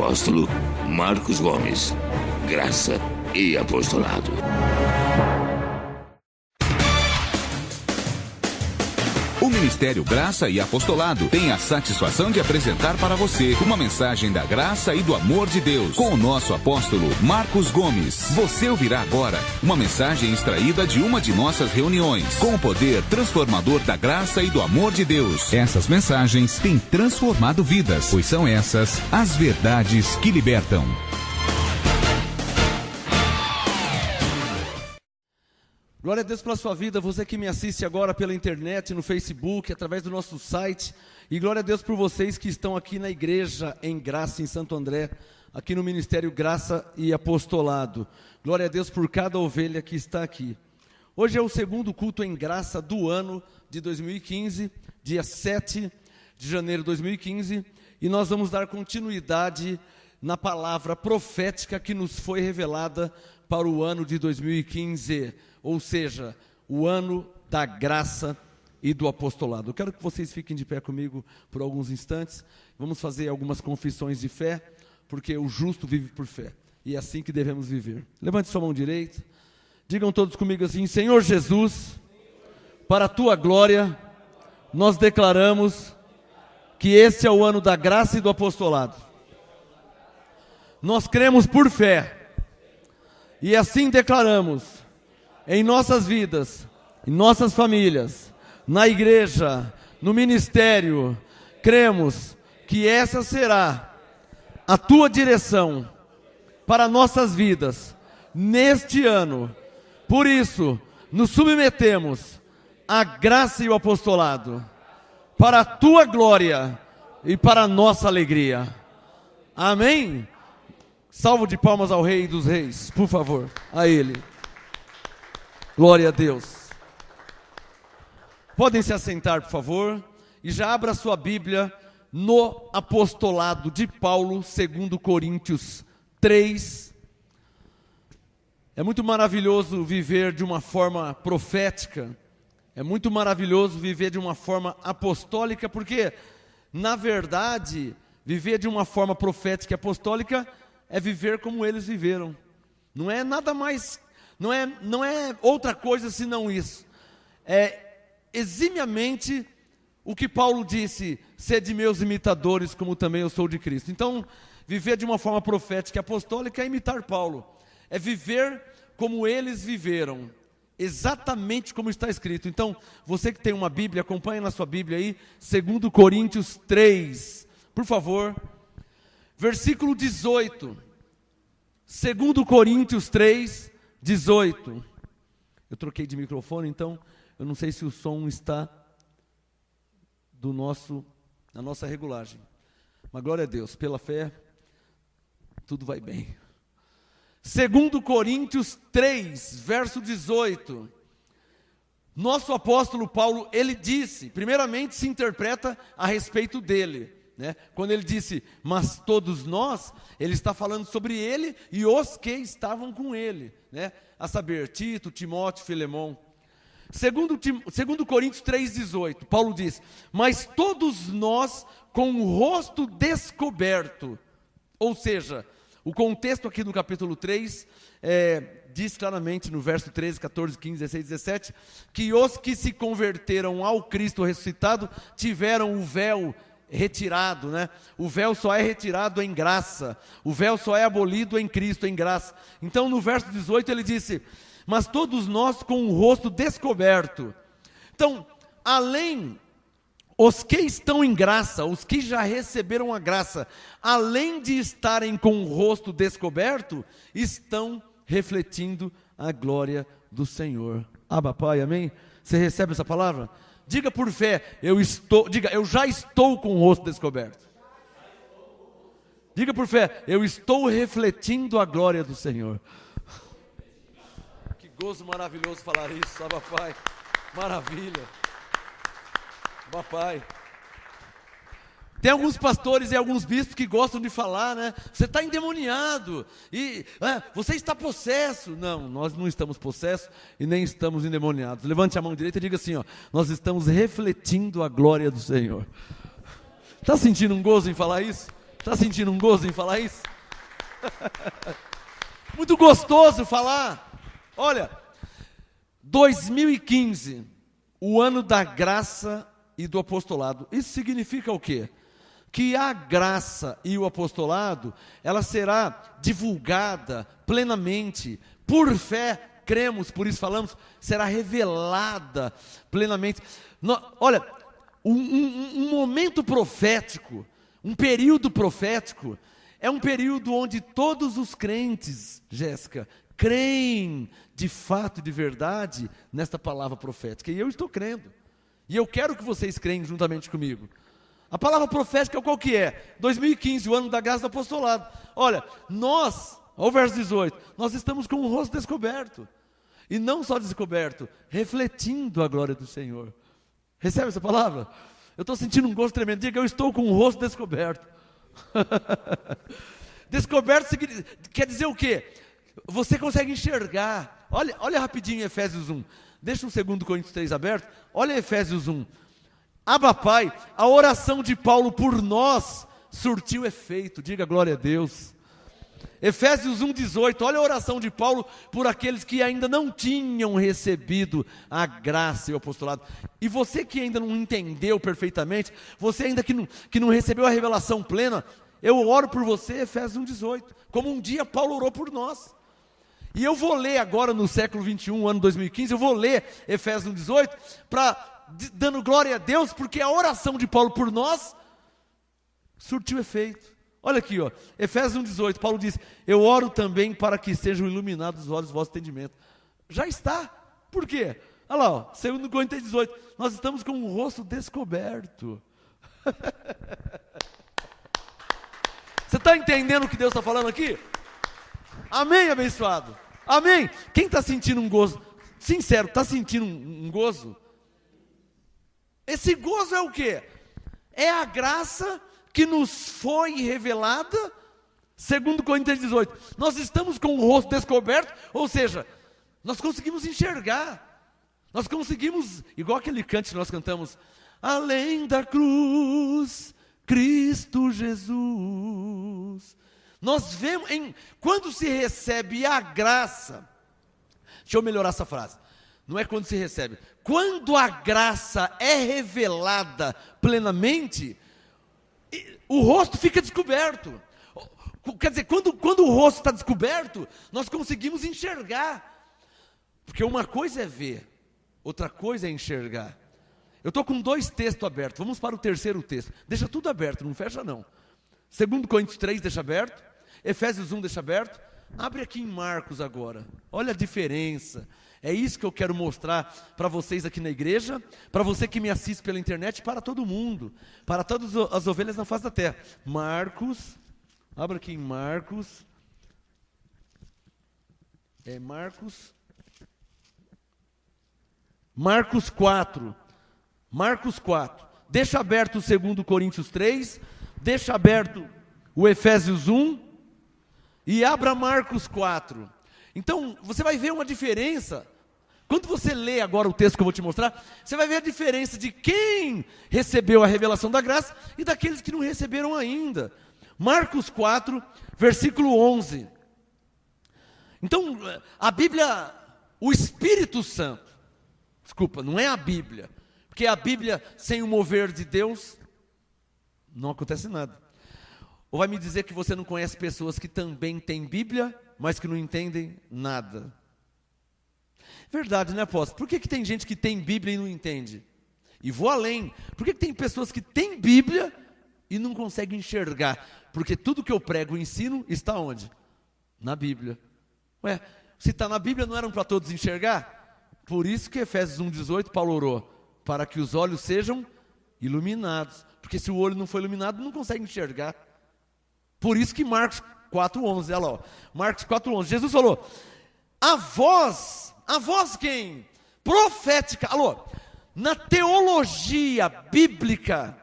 apóstolo Marcos Gomes. Graça e apostolado. O Ministério Graça e Apostolado tem a satisfação de apresentar para você uma mensagem da graça e do amor de Deus com o nosso apóstolo Marcos Gomes. Você ouvirá agora uma mensagem extraída de uma de nossas reuniões com o poder transformador da graça e do amor de Deus. Essas mensagens têm transformado vidas, pois são essas as verdades que libertam. Glória a Deus pela sua vida, você que me assiste agora pela internet, no Facebook, através do nosso site. E glória a Deus por vocês que estão aqui na igreja em Graça, em Santo André, aqui no Ministério Graça e Apostolado. Glória a Deus por cada ovelha que está aqui. Hoje é o segundo culto em graça do ano de 2015, dia 7 de janeiro de 2015. E nós vamos dar continuidade na palavra profética que nos foi revelada para o ano de 2015. Ou seja, o ano da graça e do apostolado. Eu quero que vocês fiquem de pé comigo por alguns instantes. Vamos fazer algumas confissões de fé, porque o justo vive por fé. E é assim que devemos viver. Levante sua mão direita. Digam todos comigo assim: Senhor Jesus, para a tua glória, nós declaramos que este é o ano da graça e do apostolado. Nós cremos por fé. E assim declaramos em nossas vidas, em nossas famílias, na igreja, no ministério, cremos que essa será a tua direção para nossas vidas neste ano. Por isso, nos submetemos à graça e ao apostolado, para a tua glória e para a nossa alegria. Amém? Salvo de palmas ao Rei dos Reis, por favor, a Ele. Glória a Deus. Podem se assentar, por favor, e já abra sua Bíblia no apostolado de Paulo, segundo Coríntios 3. É muito maravilhoso viver de uma forma profética, é muito maravilhoso viver de uma forma apostólica, porque, na verdade, viver de uma forma profética e apostólica é viver como eles viveram. Não é nada mais... Não é outra coisa senão isso. É eximiamente o que Paulo disse: sede meus imitadores, como também eu sou de Cristo. Então, viver de uma forma profética e apostólica é imitar Paulo. É viver como eles viveram, exatamente como está escrito. Então, você que tem uma Bíblia, acompanhe na sua Bíblia aí, 2 Coríntios 3, por favor, versículo 18. 2 Coríntios 3, 18. Eu troquei de microfone, então eu não sei se o som está na nossa regulagem. Mas glória a Deus, pela fé, tudo vai bem. 2 Coríntios 3, verso 18. Nosso apóstolo Paulo, ele disse, primeiramente se interpreta a respeito dele, né? Quando ele disse, mas todos nós, ele está falando sobre ele e os que estavam com ele, né? A saber, Tito, Timóteo, Filemão. Segundo Coríntios 3,18, Paulo diz, mas todos nós com o rosto descoberto. Ou seja, o contexto aqui do capítulo 3 diz claramente no verso 13, 14, 15, 16, 17, que os que se converteram ao Cristo ressuscitado tiveram o véu retirado, né? O véu só é retirado em graça, o véu só é abolido em Cristo, em graça. Então no verso 18 ele disse, mas todos nós com o rosto descoberto. Então, além, os que estão em graça, os que já receberam a graça, além de estarem com o rosto descoberto, estão refletindo a glória do Senhor. Abba, Pai, amém? Você recebe essa palavra? Diga por fé, eu já estou com o rosto descoberto. Diga por fé, eu estou refletindo a glória do Senhor. Que gozo maravilhoso falar isso, Abba, Pai. Maravilha. Abba, Pai. Tem alguns pastores e alguns bispos que gostam de falar, né? Você está endemoniado, você está possesso. Não, nós não estamos possessos e nem estamos endemoniados. Levante a mão direita e diga assim, ó, nós estamos refletindo a glória do Senhor. Está sentindo um gozo em falar isso? Está sentindo um gozo em falar isso? Muito gostoso falar. Olha, 2015, o ano da graça e do apostolado. Isso significa o quê? Que a graça e o apostolado, ela será divulgada plenamente, por fé, cremos, por isso falamos, será revelada plenamente. Olha, um momento profético, um período profético, é um período onde todos os crentes, Jéssica, creem de fato, de verdade, nesta palavra profética. E eu estou crendo. E eu quero que vocês creem juntamente comigo. A palavra profética qual que é? 2015, o ano da graça do apostolado. Olha, nós, ao verso 18, nós estamos com o rosto descoberto. E não só descoberto, refletindo a glória do Senhor. Recebe essa palavra? Eu estou sentindo um gosto tremendo. Diga, eu estou com o rosto descoberto. Descoberto quer dizer o quê? Você consegue enxergar. Olha rapidinho Efésios 1. Deixa o 2 Coríntios 3 aberto. Olha Efésios 1. Abba Pai, a oração de Paulo por nós surtiu efeito. Diga glória a Deus. Efésios 1,18, olha a oração de Paulo por aqueles que ainda não tinham recebido a graça e o apostolado. E você que ainda não entendeu perfeitamente, você ainda que não recebeu a revelação plena, eu oro por você, Efésios 1,18, como um dia Paulo orou por nós. E eu vou ler agora no século 21, ano 2015, eu vou ler Efésios 1,18, dando glória a Deus, porque a oração de Paulo por nós surtiu efeito. Olha aqui, ó, Efésios 1,18, Paulo diz, eu oro também para que sejam iluminados os olhos do vosso entendimento. Já está. Por quê? Olha lá, ó, 2 Coríntios 18, nós estamos com o rosto descoberto. Você está entendendo o que Deus está falando aqui? Amém, abençoado? Amém? Quem está sentindo um gozo? Sincero, está sentindo um gozo? Esse gozo é o quê? É a graça que nos foi revelada, 2 Coríntios 18. Nós estamos com o rosto descoberto, ou seja, nós conseguimos enxergar. Nós conseguimos, igual aquele canto que nós cantamos, além da cruz, Cristo Jesus. Nós vemos, quando se recebe a graça, deixa eu melhorar essa frase, não é quando se recebe, quando a graça é revelada plenamente, o rosto fica descoberto. Quer dizer, quando o rosto está descoberto, nós conseguimos enxergar. Porque uma coisa é ver, outra coisa é enxergar. Eu estou com 2 textos abertos, vamos para o terceiro texto. Deixa tudo aberto, não fecha não. 2 Coríntios 3 deixa aberto, Efésios 1 deixa aberto. Abre aqui em Marcos agora, olha a diferença. É isso que eu quero mostrar para vocês aqui na igreja, para você que me assiste pela internet, para todo mundo, para todas as ovelhas na face da terra. Marcos, abra aqui em Marcos. Marcos 4. Marcos 4. Deixa aberto o 2 Coríntios 3, deixa aberto o Efésios 1 e abra Marcos 4. Então, você vai ver uma diferença. Quando você lê agora o texto que eu vou te mostrar, você vai ver a diferença de quem recebeu a revelação da graça e daqueles que não receberam ainda. Marcos 4, versículo 11. Então, a Bíblia, o Espírito Santo, desculpa, não é a Bíblia, porque a Bíblia sem o mover de Deus, não acontece nada. Ou vai me dizer que você não conhece pessoas que também têm Bíblia, mas que não entendem nada. Verdade, né, apóstolo? Por que tem gente que tem Bíblia e não entende? E vou além. Por que tem pessoas que têm Bíblia e não conseguem enxergar? Porque tudo que eu prego e ensino está onde? Na Bíblia. Ué, se está na Bíblia, não eram para todos enxergar? Por isso que Efésios 1,18, Paulo orou, para que os olhos sejam iluminados. Porque se o olho não for iluminado, não consegue enxergar. Por isso que Marcos 4,11, olha lá, ó. Marcos 4,11, Jesus falou, a voz quem? Profética, alô, na teologia bíblica,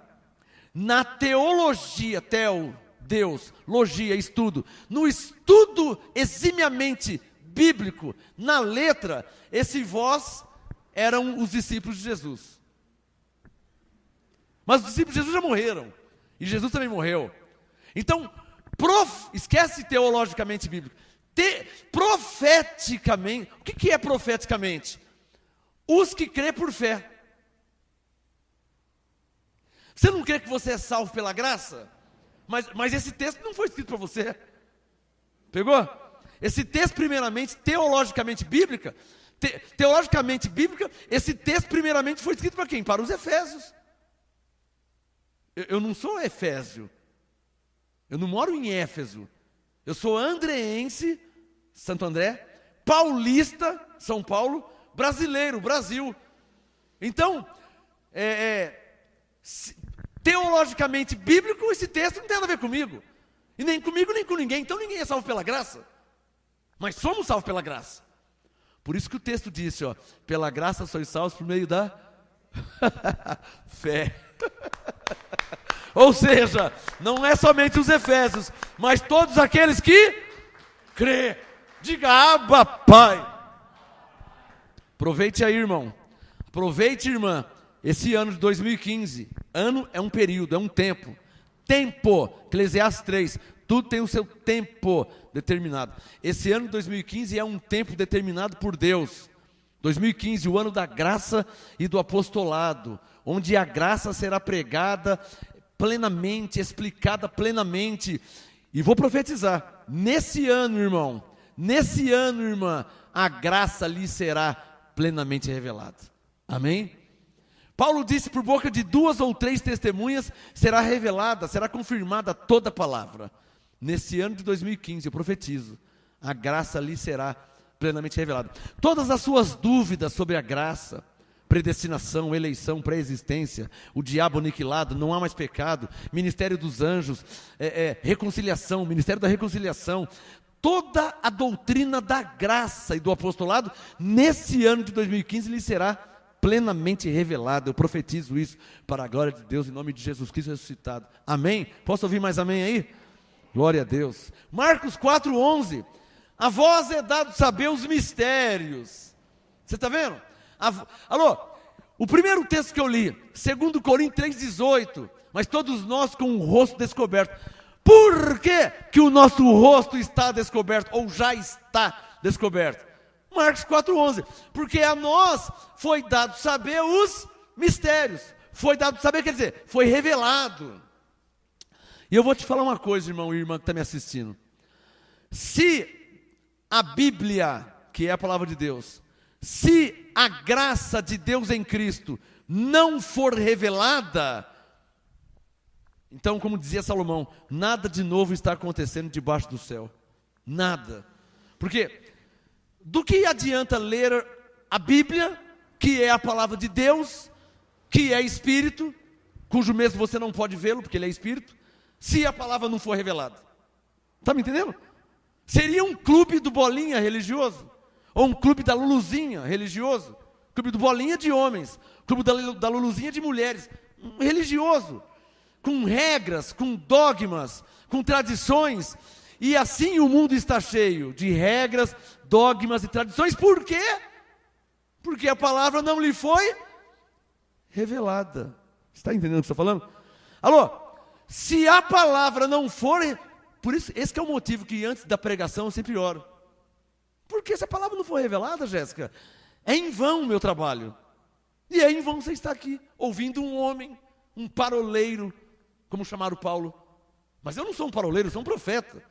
na teologia, Deus, logia, estudo, no estudo eximiamente bíblico, na letra, esse voz eram os discípulos de Jesus. Mas os discípulos de Jesus já morreram, e Jesus também morreu. Então, esquece teologicamente bíblico. Profeticamente, o que é profeticamente? Os que crê por fé. Você não crê que você é salvo pela graça? Mas esse texto não foi escrito para você. Pegou? Esse texto, primeiramente, teologicamente bíblica, esse texto, primeiramente, foi escrito para quem? Para os efésios. Eu não sou efésio. Eu não moro em Éfeso. Eu sou andreense, Santo André, paulista, São Paulo, brasileiro, Brasil. Então, teologicamente bíblico, esse texto não tem nada a ver comigo. E nem comigo, nem com ninguém. Então ninguém é salvo pela graça. Mas somos salvos pela graça. Por isso que o texto disse, ó, pela graça sois salvos por meio da fé. Ou seja, não é somente os efésios, mas todos aqueles que crê. Diga, Abba, Pai. Aproveite aí, irmão. Aproveite, irmã, esse ano de 2015. Ano é um período, é um tempo. Tempo, Eclesiastes 3. Tudo tem o seu tempo determinado. Esse ano de 2015 é um tempo determinado por Deus. 2015, o ano da graça e do apostolado, onde a graça será pregada plenamente, explicada plenamente. E vou profetizar, nesse ano, irmão, nesse ano, irmã, a graça lhe será plenamente revelada. Amém? Paulo disse, por boca de 2 ou 3 testemunhas, será revelada, será confirmada toda a palavra. Nesse ano de 2015, eu profetizo, a graça lhe será plenamente revelada. Todas as suas dúvidas sobre a graça, predestinação, eleição, pré-existência, o diabo aniquilado, não há mais pecado, ministério dos anjos, reconciliação, ministério da reconciliação, toda a doutrina da graça e do apostolado, nesse ano de 2015 lhe será plenamente revelada. Eu profetizo isso para a glória de Deus, em nome de Jesus Cristo ressuscitado. Amém? Posso ouvir mais amém aí? Glória a Deus. Marcos 4:11. A vós é dado saber os mistérios. Você está vendo? Alô? O primeiro texto que eu li, 2 Coríntios 3:18. Mas todos nós com o rosto descoberto. Por que o nosso rosto está descoberto? Ou já está descoberto? Marcos 4:11. Porque a nós foi dado saber os mistérios. Foi dado saber, quer dizer, foi revelado. E eu vou te falar uma coisa, irmão e irmã que está me assistindo. Se a Bíblia, que é a palavra de Deus, se a graça de Deus em Cristo não for revelada, então, como dizia Salomão, nada de novo está acontecendo debaixo do céu. Nada. Porque do que adianta ler a Bíblia, que é a palavra de Deus, que é Espírito, cujo mesmo você não pode vê-lo, porque ele é Espírito, se a palavra não for revelada? Está me entendendo? Seria um clube do Bolinha religioso, ou um clube da Luluzinha religioso, clube do Bolinha de homens, clube da Luluzinha de mulheres, religioso, com regras, com dogmas, com tradições, e assim o mundo está cheio de regras, dogmas e tradições. Por quê? Porque a palavra não lhe foi revelada. Está entendendo o que eu estou falando? Alô? Se a palavra não for... Por isso, esse que é o motivo que antes da pregação eu sempre oro. Porque se a palavra não for revelada, Jéssica, é em vão o meu trabalho. E é em vão você estar aqui, ouvindo um homem, um paroleiro, como chamaram Paulo. Mas eu não sou um paroleiro, eu sou um profeta.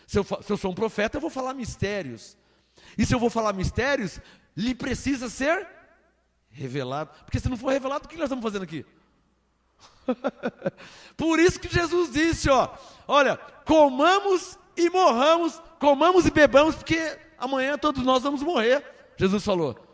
Se eu sou um profeta, eu vou falar mistérios. E se eu vou falar mistérios, lhe precisa ser revelado. Porque se não for revelado, o que nós estamos fazendo aqui? Por isso que Jesus disse, ó, olha, comamos e morramos, comamos e bebamos, porque amanhã todos nós vamos morrer. Jesus falou.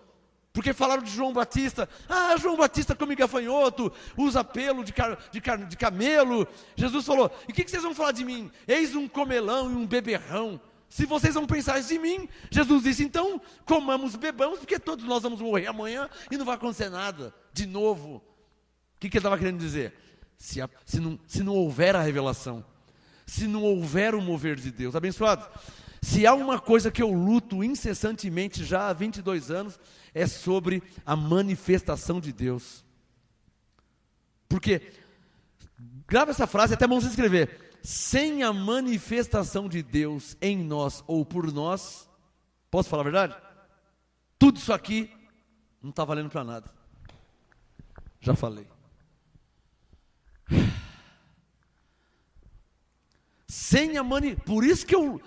Porque falaram de João Batista. Ah, João Batista come gafanhoto, usa pelo de camelo. Jesus falou, e o que vocês vão falar de mim? Eis um comelão e um beberrão. Se vocês vão pensar isso de mim, Jesus disse, então comamos e bebamos, porque todos nós vamos morrer amanhã e não vai acontecer nada de novo. O que ele estava querendo dizer? Se não houver a revelação, se não houver o mover de Deus, abençoados, se há uma coisa que eu luto incessantemente já há 22 anos, é sobre a manifestação de Deus. Porque, grava essa frase, é até bom você escrever, sem a manifestação de Deus em nós ou por nós, posso falar a verdade? Tudo isso aqui não está valendo para nada. Já falei. Sem a por isso que eu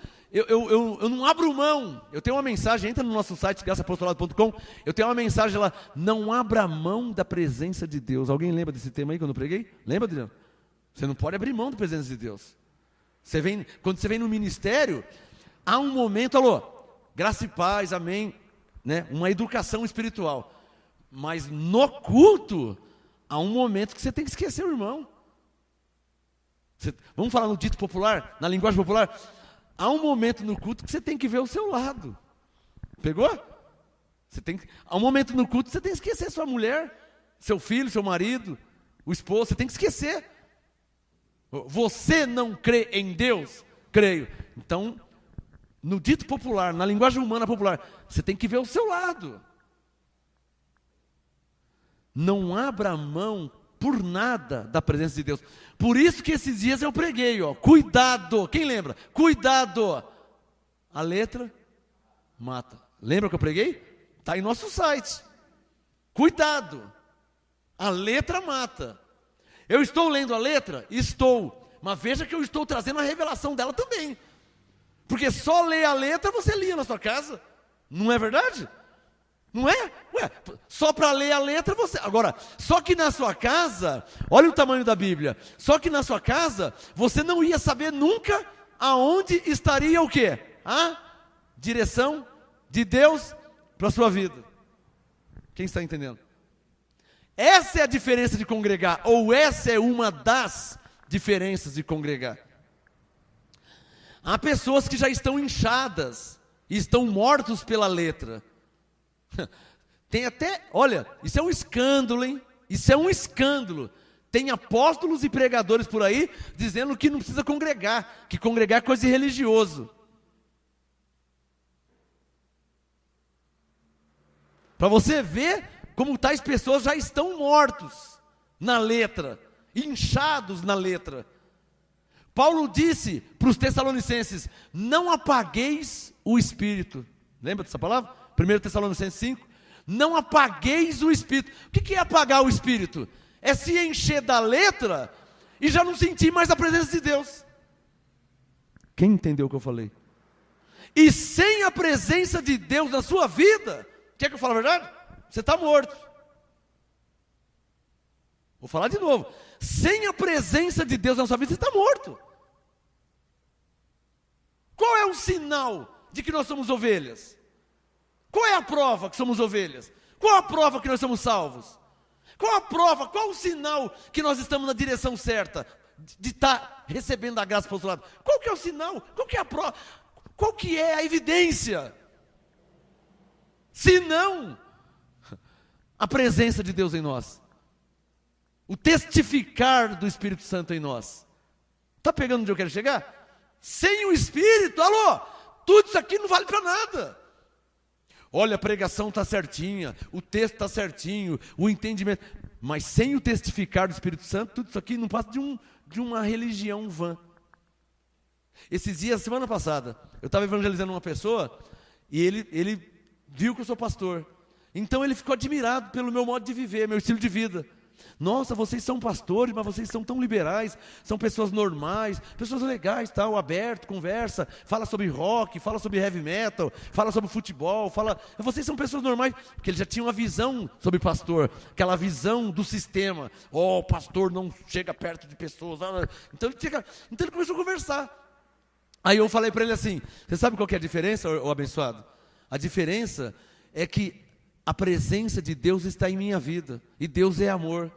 não abro mão. Eu tenho uma mensagem, entra no nosso site, graçaapostolado.com, eu tenho uma mensagem lá, não abra mão da presença de Deus. Alguém lembra desse tema aí quando eu preguei? Lembra, Adriano? Você não pode abrir mão da presença de Deus. Quando você vem no ministério, há um momento, graça e paz, amém, né? Uma educação espiritual. Mas no culto, há um momento que você tem que esquecer o irmão. Vamos falar no dito popular, na linguagem popular. Há um momento no culto que você tem que ver o seu lado. Pegou? Há um momento no culto que você tem que esquecer sua mulher, seu filho, seu marido, o esposo, você tem que esquecer. Você não crê em Deus? Creio. Então, no dito popular, na linguagem humana popular, você tem que ver o seu lado. Não abra mão por nada da presença de Deus. Por isso que esses dias eu preguei, cuidado. Quem lembra? Cuidado. A letra mata. Lembra que eu preguei? Está em nosso site. Cuidado. A letra mata. Eu estou lendo a letra? Estou. Mas veja que eu estou trazendo a revelação dela também. Porque só ler a letra você lia na sua casa. Não é verdade? Não é? Ué, só para ler a letra você... Agora, só que na sua casa, olha o tamanho da Bíblia, só que na sua casa, você não ia saber nunca aonde estaria o quê? A direção de Deus para a sua vida. Quem está entendendo? Essa é a diferença de congregar, ou essa é uma das diferenças de congregar. Há pessoas que já estão inchadas, e estão mortos pela letra. Tem até, olha, isso é um escândalo, hein? Isso é um escândalo. Tem apóstolos e pregadores por aí dizendo que não precisa congregar, que congregar é coisa de religioso. Para você ver como tais pessoas já estão mortos na letra, inchados na letra. Paulo disse para os Tessalonicenses: não apagueis o espírito. Lembra dessa palavra? 1 Tessalonicenses 5, não apagueis o espírito. O que é apagar o espírito? É se encher da letra e já não sentir mais a presença de Deus. Quem entendeu o que eu falei? E sem a presença de Deus na sua vida, quer que eu fale a verdade? Você está morto. Vou falar de novo. Sem a presença de Deus na sua vida, você está morto. Qual é o sinal de que nós somos ovelhas? Qual é a prova que somos ovelhas? Qual a prova que nós somos salvos? Qual a prova, qual o sinal que nós estamos na direção certa de estar recebendo a graça para o outro lado? Qual que é o sinal? Qual que é a prova? Qual que é a evidência? Se não, a presença de Deus em nós. O testificar do Espírito Santo em nós. Está pegando onde eu quero chegar? Sem o Espírito, tudo isso aqui não vale para nada. Olha, a pregação está certinha, o texto está certinho, o entendimento. Mas sem o testificar do Espírito Santo, tudo isso aqui não passa de uma religião vã. Esses dias, semana passada, eu estava evangelizando uma pessoa e ele viu que eu sou pastor. Então ele ficou admirado pelo meu modo de viver, meu estilo de vida. Nossa, vocês são pastores, mas vocês são tão liberais, são pessoas normais, pessoas legais, tal, aberto, conversa, fala sobre rock, fala sobre heavy metal, fala sobre futebol, vocês são pessoas normais, porque ele já tinha uma visão sobre pastor, aquela visão do sistema. O pastor não chega perto de pessoas. Então ele começou a conversar. Aí eu falei para ele assim: você sabe qual que é a diferença, ô abençoado? A diferença é que a presença de Deus está em minha vida, e Deus é amor.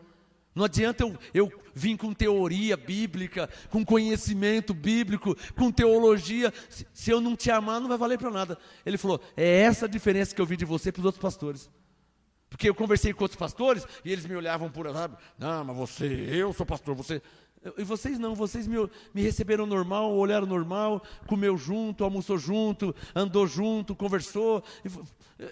Não adianta eu vir com teoria bíblica, com conhecimento bíblico, com teologia, se eu não te amar não vai valer para nada. Ele falou: é essa a diferença que eu vi de você para os outros pastores. Porque eu conversei com outros pastores, e eles me olhavam por lado: não, mas eu sou pastor, você... E vocês não, vocês me receberam normal, olharam normal, comeu junto, almoçou junto, andou junto, conversou.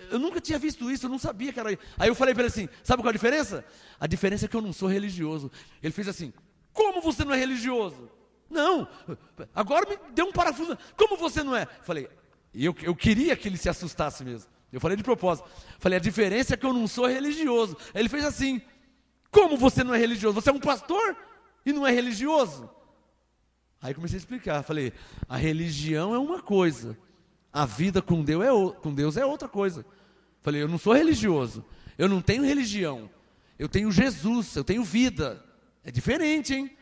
Eu nunca tinha visto isso, eu não sabia que era. Aí eu falei para ele assim: sabe qual a diferença? A diferença é que eu não sou religioso. Ele fez assim: como você não é religioso? Não, agora me deu um parafuso. Como você não é? Falei, eu queria que ele se assustasse mesmo. Eu falei de propósito. Falei, a diferença é que eu não sou religioso. Aí ele fez assim, como você não é religioso? Você é um pastor e não é religioso? Aí comecei a explicar. Falei, a religião é uma coisa, a vida com Deus é outra coisa. Falei, eu não sou religioso, eu não tenho religião, eu tenho Jesus, eu tenho vida. É diferente, hein?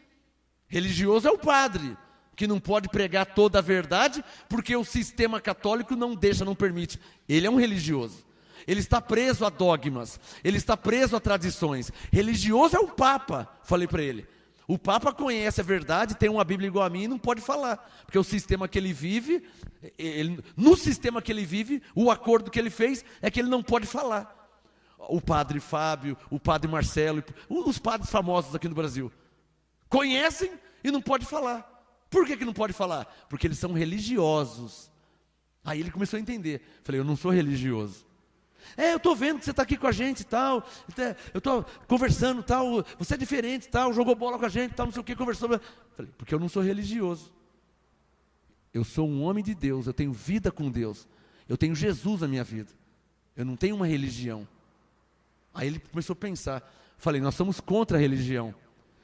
Religioso é o padre, que não pode pregar toda a verdade, porque o sistema católico não deixa, não permite. Ele é um religioso. Ele está preso a dogmas, ele está preso a tradições. Religioso é o Papa, falei para ele. O Papa conhece a verdade, tem uma Bíblia igual a mim e não pode falar. Porque o sistema que ele vive, no sistema que ele vive, o acordo que ele fez é que ele não pode falar. O padre Fábio, o padre Marcelo, os padres famosos aqui no Brasil, conhecem e não pode falar. Por que não pode falar? Porque eles são religiosos. Aí ele começou a entender. Falei, eu não sou religioso. Eu estou vendo que você está aqui com a gente e tal, eu estou conversando e tal, você é diferente e tal, jogou bola com a gente e tal, não sei o que, conversou. Falei, porque eu não sou religioso. Eu sou um homem de Deus, eu tenho vida com Deus, eu tenho Jesus na minha vida, eu não tenho uma religião. Aí ele começou a pensar, falei, nós somos contra a religião.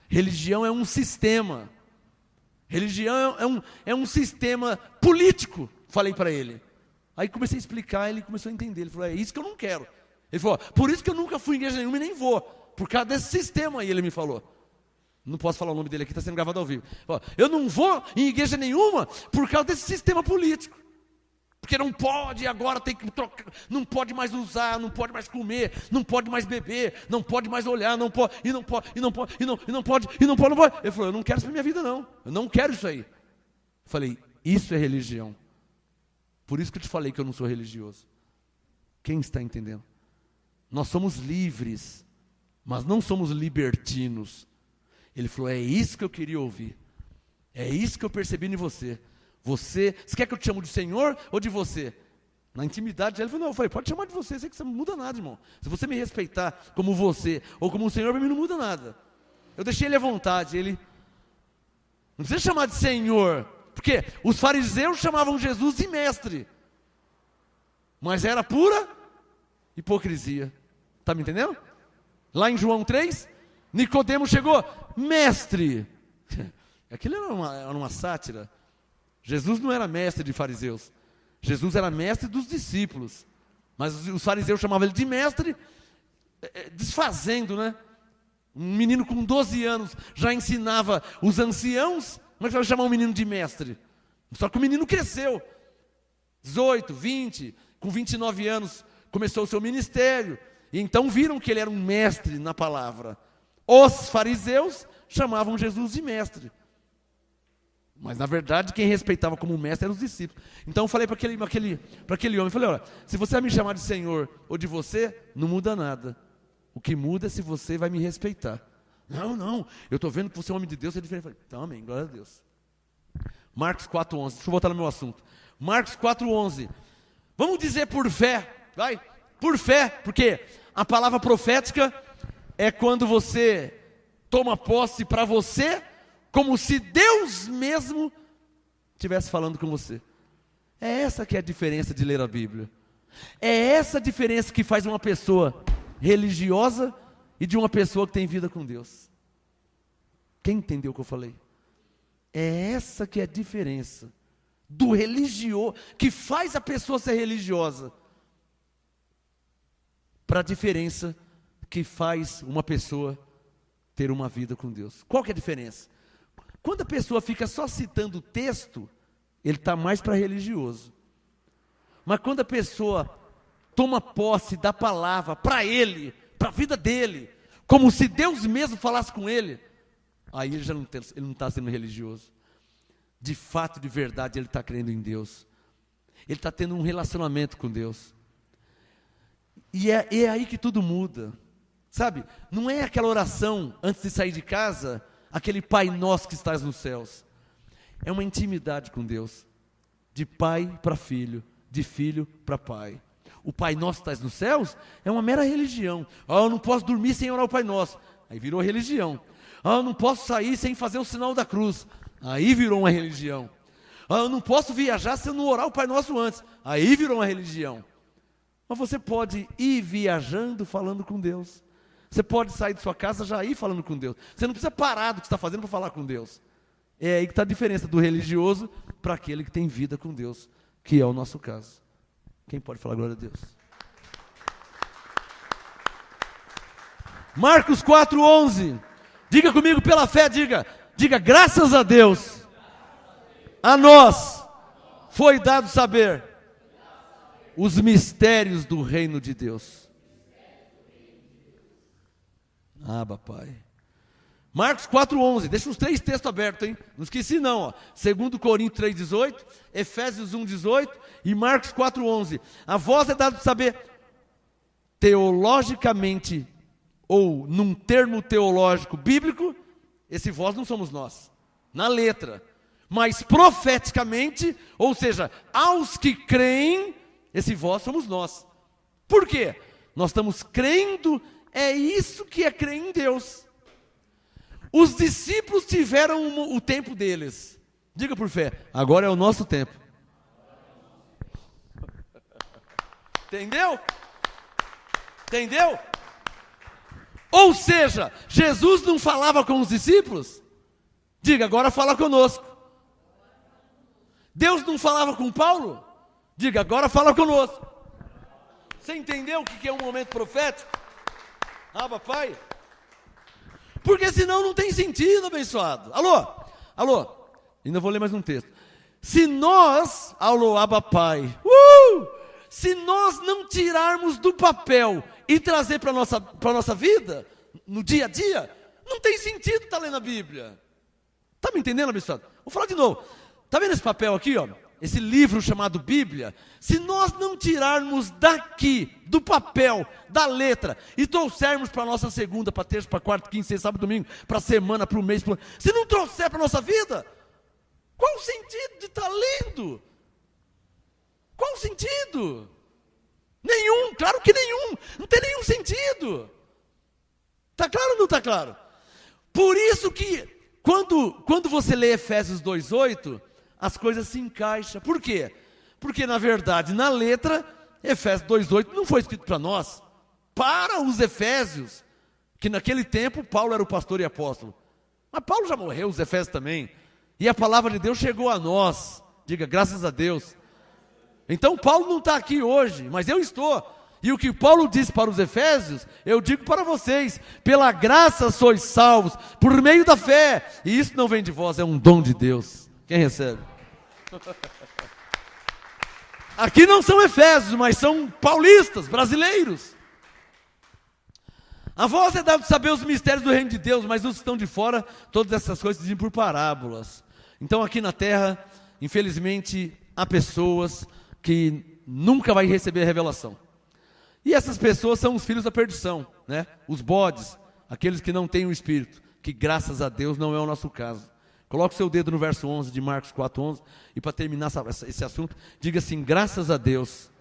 Religião é um sistema, religião é um sistema político, falei para ele. Aí comecei a explicar, ele começou a entender, ele falou, é isso que eu não quero. Ele falou, por isso que eu nunca fui em igreja nenhuma e nem vou, por causa desse sistema aí, ele me falou. Não posso falar o nome dele aqui, está sendo gravado ao vivo. Eu não vou em igreja nenhuma por causa desse sistema político. Porque não pode, agora tem que trocar, não pode mais usar, não pode mais comer, não pode mais beber, não pode mais olhar, não pode. Ele falou, eu não quero isso para minha vida não, eu não quero isso aí. Eu falei, isso é religião. Por isso que eu te falei que eu não sou religioso. Quem está entendendo? Nós somos livres, mas não somos libertinos. Ele falou, é isso que eu queria ouvir. É isso que eu percebi em você. Você quer que eu te chame de Senhor ou de você? Na intimidade, ele falou, não, eu falei, pode chamar de você, sei que você não muda nada, irmão. Se você me respeitar como você ou como o Senhor, para mim não muda nada. Eu deixei ele à vontade, ele não precisa chamar de Senhor. Porque os fariseus chamavam Jesus de mestre, mas era pura hipocrisia. Está me entendendo? Lá em João 3, Nicodemo chegou, mestre. Aquilo era uma sátira. Jesus não era mestre de fariseus, Jesus era mestre dos discípulos, mas os fariseus chamavam ele de mestre, desfazendo, né? Um menino com 12 anos já ensinava os anciãos. Como é que você vai chamar um menino de mestre? Só que o menino cresceu, 18, 20, com 29 anos começou o seu ministério, e então viram que ele era um mestre na palavra. Os fariseus chamavam Jesus de mestre, mas na verdade quem respeitava como mestre eram os discípulos. Então eu falei para aquele homem, falei, olha, se você vai me chamar de Senhor ou de você, não muda nada, o que muda é se você vai me respeitar. Não, eu estou vendo que você é um homem de Deus, é diferente. Falei, então, amém, glória a Deus. Marcos 4:11, deixa eu voltar no meu assunto. Marcos 4:11, vamos dizer por fé, vai, por fé, porque a palavra profética é quando você toma posse para você, como se Deus mesmo estivesse falando com você. É essa que é a diferença de ler a Bíblia. É essa a diferença que faz uma pessoa religiosa e de uma pessoa que tem vida com Deus. Quem entendeu o que eu falei? É essa que é a diferença do religioso, que faz a pessoa ser religiosa, para a diferença que faz uma pessoa ter uma vida com Deus. Qual que é a diferença? Quando a pessoa fica só citando o texto, ele está mais para religioso. Mas quando a pessoa toma posse da palavra para ele, para a vida dele, como se Deus mesmo falasse com ele, aí ele já não está sendo religioso. De fato, de verdade, ele está crendo em Deus. Ele está tendo um relacionamento com Deus. E é aí que tudo muda. Sabe, não é aquela oração antes de sair de casa, aquele Pai Nosso que estás nos céus. É uma intimidade com Deus. De pai para filho, de filho para pai. O Pai Nosso que estás nos céus é uma mera religião. Eu não posso dormir sem orar o Pai Nosso. Aí virou religião. Eu não posso sair sem fazer o sinal da cruz. Aí virou uma religião. Ah, eu não posso viajar se eu não orar o Pai Nosso antes. Aí virou uma religião. Mas você pode ir viajando falando com Deus. Você pode sair de sua casa já ir falando com Deus. Você não precisa parar do que está fazendo para falar com Deus. É aí que está a diferença do religioso para aquele que tem vida com Deus, que é o nosso caso. Quem pode falar glória a Deus? Marcos 4:11. Diga comigo pela fé, diga graças a Deus. A nós foi dado saber os mistérios do reino de Deus. Pai. Marcos 4:11, deixa os 3 textos abertos, hein? Não esqueci não, ó. 2 Coríntios 3:18, Efésios 1:18 e Marcos 4:11. A vós é dado saber, teologicamente, ou num termo teológico bíblico, esse vós não somos nós, na letra, mas profeticamente, ou seja, aos que creem, esse vós somos nós. Por quê? Nós estamos crendo, é isso que é crer em Deus. Os discípulos tiveram o tempo deles. Diga por fé, agora é o nosso tempo. Entendeu? Entendeu? Ou seja, Jesus não falava com os discípulos? Diga, agora fala conosco. Deus não falava com Paulo? Diga, agora fala conosco. Você entendeu o que é um momento profético? Pai. Porque senão não tem sentido, abençoado. Alô, ainda vou ler mais um texto. Se nós, Pai, se nós não tirarmos do papel e trazer para a nossa vida, no dia a dia, não tem sentido estar lendo a Bíblia. Está me entendendo, abençoado? Vou falar de novo. Está vendo esse papel aqui, ó? Esse livro chamado Bíblia? Se nós não tirarmos daqui, do papel, da letra, e trouxermos para a nossa segunda, para terça, para quarta, quinta, sexta, sábado, domingo, para a semana, para o mês, se não trouxer para a nossa vida, qual o sentido de estar lendo? Qual o sentido? Nenhum, claro que nenhum, não tem nenhum sentido. Está claro ou não está claro? Por isso que, quando você lê Efésios 2:8, as coisas se encaixam. Por quê? Porque, na verdade, na letra, Efésios 2:8 não foi escrito para nós, para os efésios, que naquele tempo Paulo era o pastor e apóstolo. Mas Paulo já morreu, os efésios também. E a palavra de Deus chegou a nós. Diga, graças a Deus. Então Paulo não está aqui hoje, mas eu estou. E o que Paulo disse para os efésios, eu digo para vocês: pela graça sois salvos, por meio da fé. E isso não vem de vós, é um dom de Deus. Quem recebe? Aqui não são efésios, mas são paulistas, brasileiros. A vós é dado saber os mistérios do reino de Deus, mas os que estão de fora, todas essas coisas dizem por parábolas. Então aqui na terra, infelizmente, há pessoas que nunca vai receber a revelação. E essas pessoas são os filhos da perdição, né? Os bodes, aqueles que não têm o Espírito, que graças a Deus não é o nosso caso. Coloque o seu dedo no verso 11 de Marcos 4:11, e para terminar esse assunto, diga assim: graças a Deus,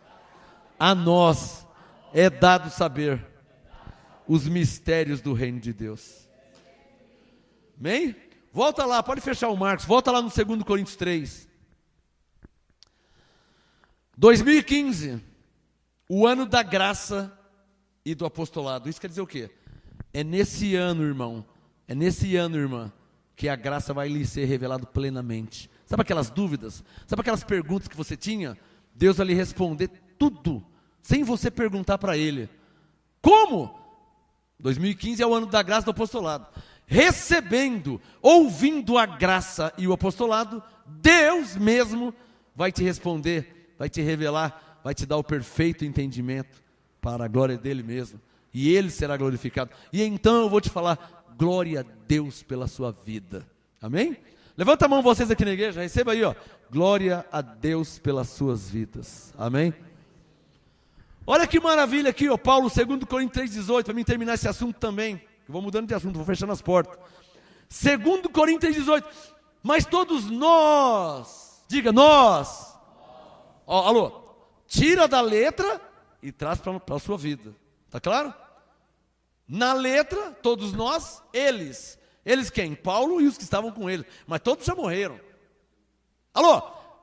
a nós é dado saber os mistérios do reino de Deus. Amém? Volta lá, pode fechar o Marcos, volta lá no 2 Coríntios 3. 2015, o ano da graça e do apostolado. Isso quer dizer o quê? É nesse ano, irmão, é nesse ano, irmã, que a graça vai lhe ser revelada plenamente. Sabe aquelas dúvidas? Sabe aquelas perguntas que você tinha? Deus vai lhe responder tudo, sem você perguntar para Ele. Como? 2015 é o ano da graça e do apostolado. Recebendo, ouvindo a graça e o apostolado, Deus mesmo vai te responder, vai te revelar, vai te dar o perfeito entendimento para a glória dele mesmo. E Ele será glorificado. E então eu vou te falar: glória a Deus pela sua vida. Amém? Levanta a mão vocês aqui na igreja, receba aí, ó. Glória a Deus pelas suas vidas. Amém? Olha que maravilha aqui, ó, Paulo, 2 Coríntios 3:18, para mim terminar esse assunto também. Eu vou mudando de assunto, vou fechando as portas. 2 Coríntios 3:18. Mas todos nós, diga nós. Ó, alô, tira da letra e traz para a sua vida. Tá claro? Na letra, todos nós, eles, Eles quem? Paulo e os que estavam com ele. Mas todos já morreram. Alô,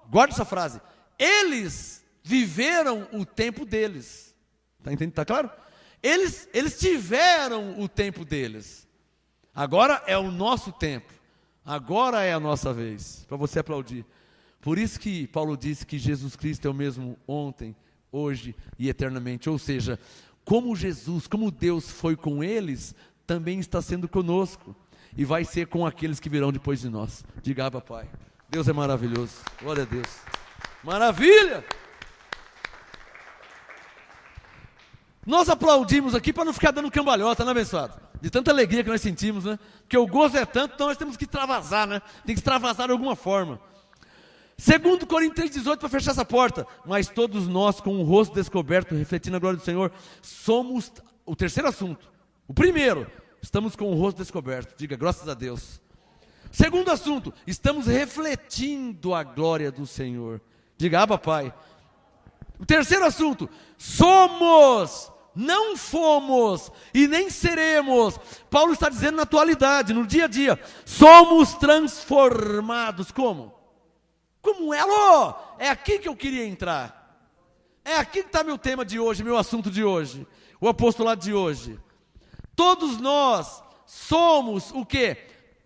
guarda essa frase. Eles viveram o tempo deles. Está entendendo? Está claro? Eles tiveram o tempo deles. Agora é o nosso tempo. Agora é a nossa vez. Para você aplaudir. Por isso que Paulo disse que Jesus Cristo é o mesmo ontem, hoje e eternamente. Ou seja, como Jesus, como Deus foi com eles, também está sendo conosco. E vai ser com aqueles que virão depois de nós. Diga, Abba, Pai. Deus é maravilhoso. Glória a Deus. Maravilha! Nós aplaudimos aqui para não ficar dando cambalhota, né, abençoado? De tanta alegria que nós sentimos, né? Porque o gozo é tanto, então nós temos que extravasar, né? Tem que extravasar de alguma forma. 2 Coríntios 3,18, para fechar essa porta. Mas todos nós, com o rosto descoberto, refletindo a glória do Senhor, somos... O terceiro assunto. O primeiro, estamos com o rosto descoberto. Diga, graças a Deus. Segundo assunto, estamos refletindo a glória do Senhor. Diga, Abba, Pai. O terceiro assunto, somos, não fomos e nem seremos. Paulo está dizendo na atualidade, no dia a dia, somos transformados. Como? Como é? Alô? É aqui que eu queria entrar. É aqui que está meu tema de hoje, meu assunto de hoje, o apostolado de hoje. Todos nós somos o quê?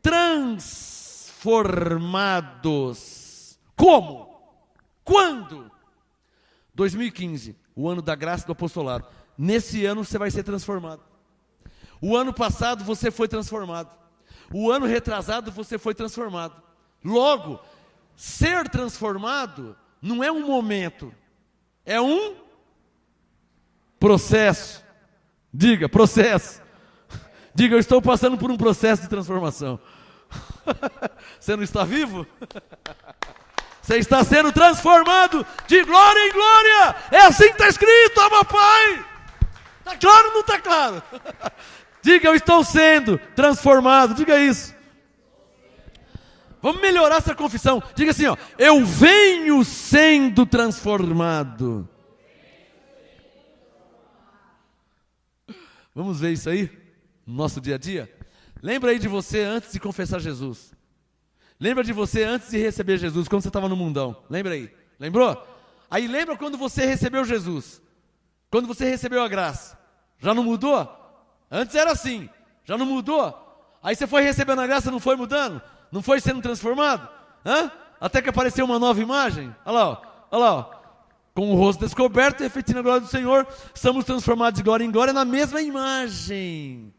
Transformados. Como? Quando? 2015, o ano da graça do apostolado. Nesse ano você vai ser transformado. O ano passado você foi transformado. O ano retrasado você foi transformado. Logo, ser transformado não é um momento, é um processo. Diga, processo. Diga, eu estou passando por um processo de transformação. Você não está vivo? Você está sendo transformado de glória em glória. É assim que está escrito, Abba, Pai. Está claro ou não está claro? Diga, eu estou sendo transformado. Diga isso. Vamos melhorar essa confissão. Diga assim, ó, eu venho sendo transformado. Vamos ver isso aí no nosso dia a dia? Lembra aí de você antes de confessar Jesus. Lembra de você antes de receber Jesus, quando você estava no mundão. Lembra aí? Lembrou? Aí lembra quando você recebeu Jesus. Quando você recebeu a graça. Já não mudou? Antes era assim. Já não mudou? Aí você foi recebendo a graça, não foi mudando? Não foi sendo transformado? Hã? Até que apareceu uma nova imagem. Olha lá, ó. Olha lá, ó. Com o rosto descoberto, refletindo a glória do Senhor, somos transformados de glória em glória na mesma imagem.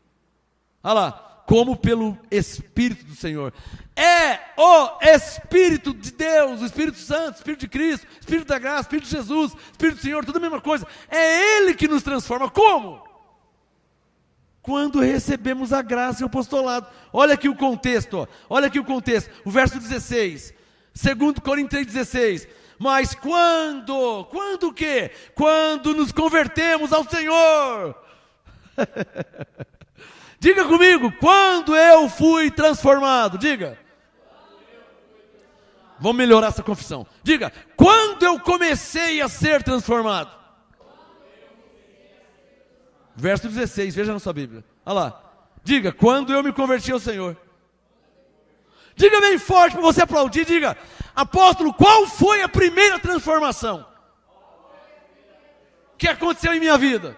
Olha lá. Como pelo Espírito do Senhor. É o Espírito de Deus, o Espírito Santo, o Espírito de Cristo, o Espírito da graça, o Espírito de Jesus, o Espírito do Senhor, tudo a mesma coisa. É Ele que nos transforma. Como? Quando recebemos a graça e o apostolado. Olha aqui o contexto, ó. Olha aqui o contexto. O verso 16. 2 Coríntios 3,16. Mas quando? Quando o quê? Quando nos convertemos ao Senhor. Diga comigo, quando eu fui transformado? Diga. Vamos melhorar essa confissão. Diga, quando eu comecei a ser transformado? Verso 16, veja na sua Bíblia. Olha lá. Diga, quando eu me converti ao Senhor. Diga bem forte para você aplaudir. Diga, apóstolo, qual foi a primeira transformação que aconteceu em minha vida?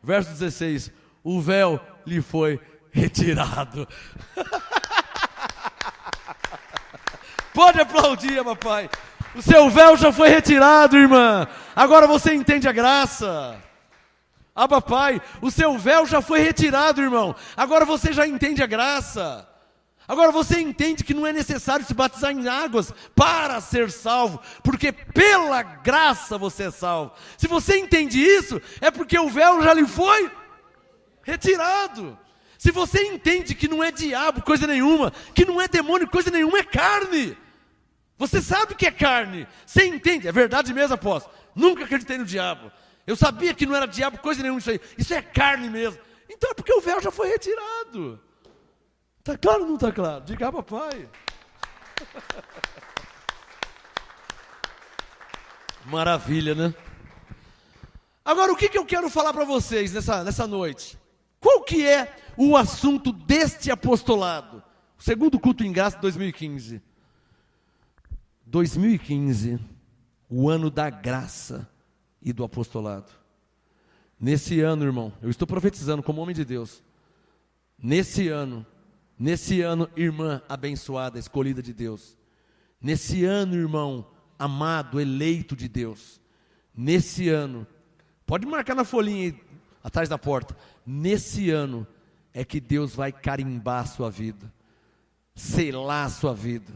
Verso 16. O véu lhe foi retirado. Pode aplaudir, papai. O seu véu já foi retirado, irmã. Agora você entende a graça. Abba, Pai, o seu véu já foi retirado, irmão. Agora você já entende a graça. Agora você entende que não é necessário se batizar em águas para ser salvo, porque pela graça você é salvo. Se você entende isso, é porque o véu já lhe foi retirado. Se você entende que não é diabo coisa nenhuma, que não é demônio coisa nenhuma, é carne. Você sabe que é carne. Você entende? É verdade mesmo, apóstolo. Nunca acreditei no diabo. Eu sabia que não era diabo coisa nenhuma isso aí. Isso é carne mesmo. Então é porque o véu já foi retirado. Está claro ou não está claro? Diga, papai. Maravilha, né? Agora, o que eu quero falar para vocês nessa noite? Qual que é o assunto deste apostolado? O segundo culto em graça de 2015. 2015, o ano da graça e do apostolado. Nesse ano, irmão, eu estou profetizando como homem de Deus. Nesse ano, irmã abençoada, escolhida de Deus. Nesse ano, irmão amado, eleito de Deus. Nesse ano, pode marcar na folhinha aí, atrás da porta. Nesse ano é que Deus vai carimbar a sua vida, selar a sua vida.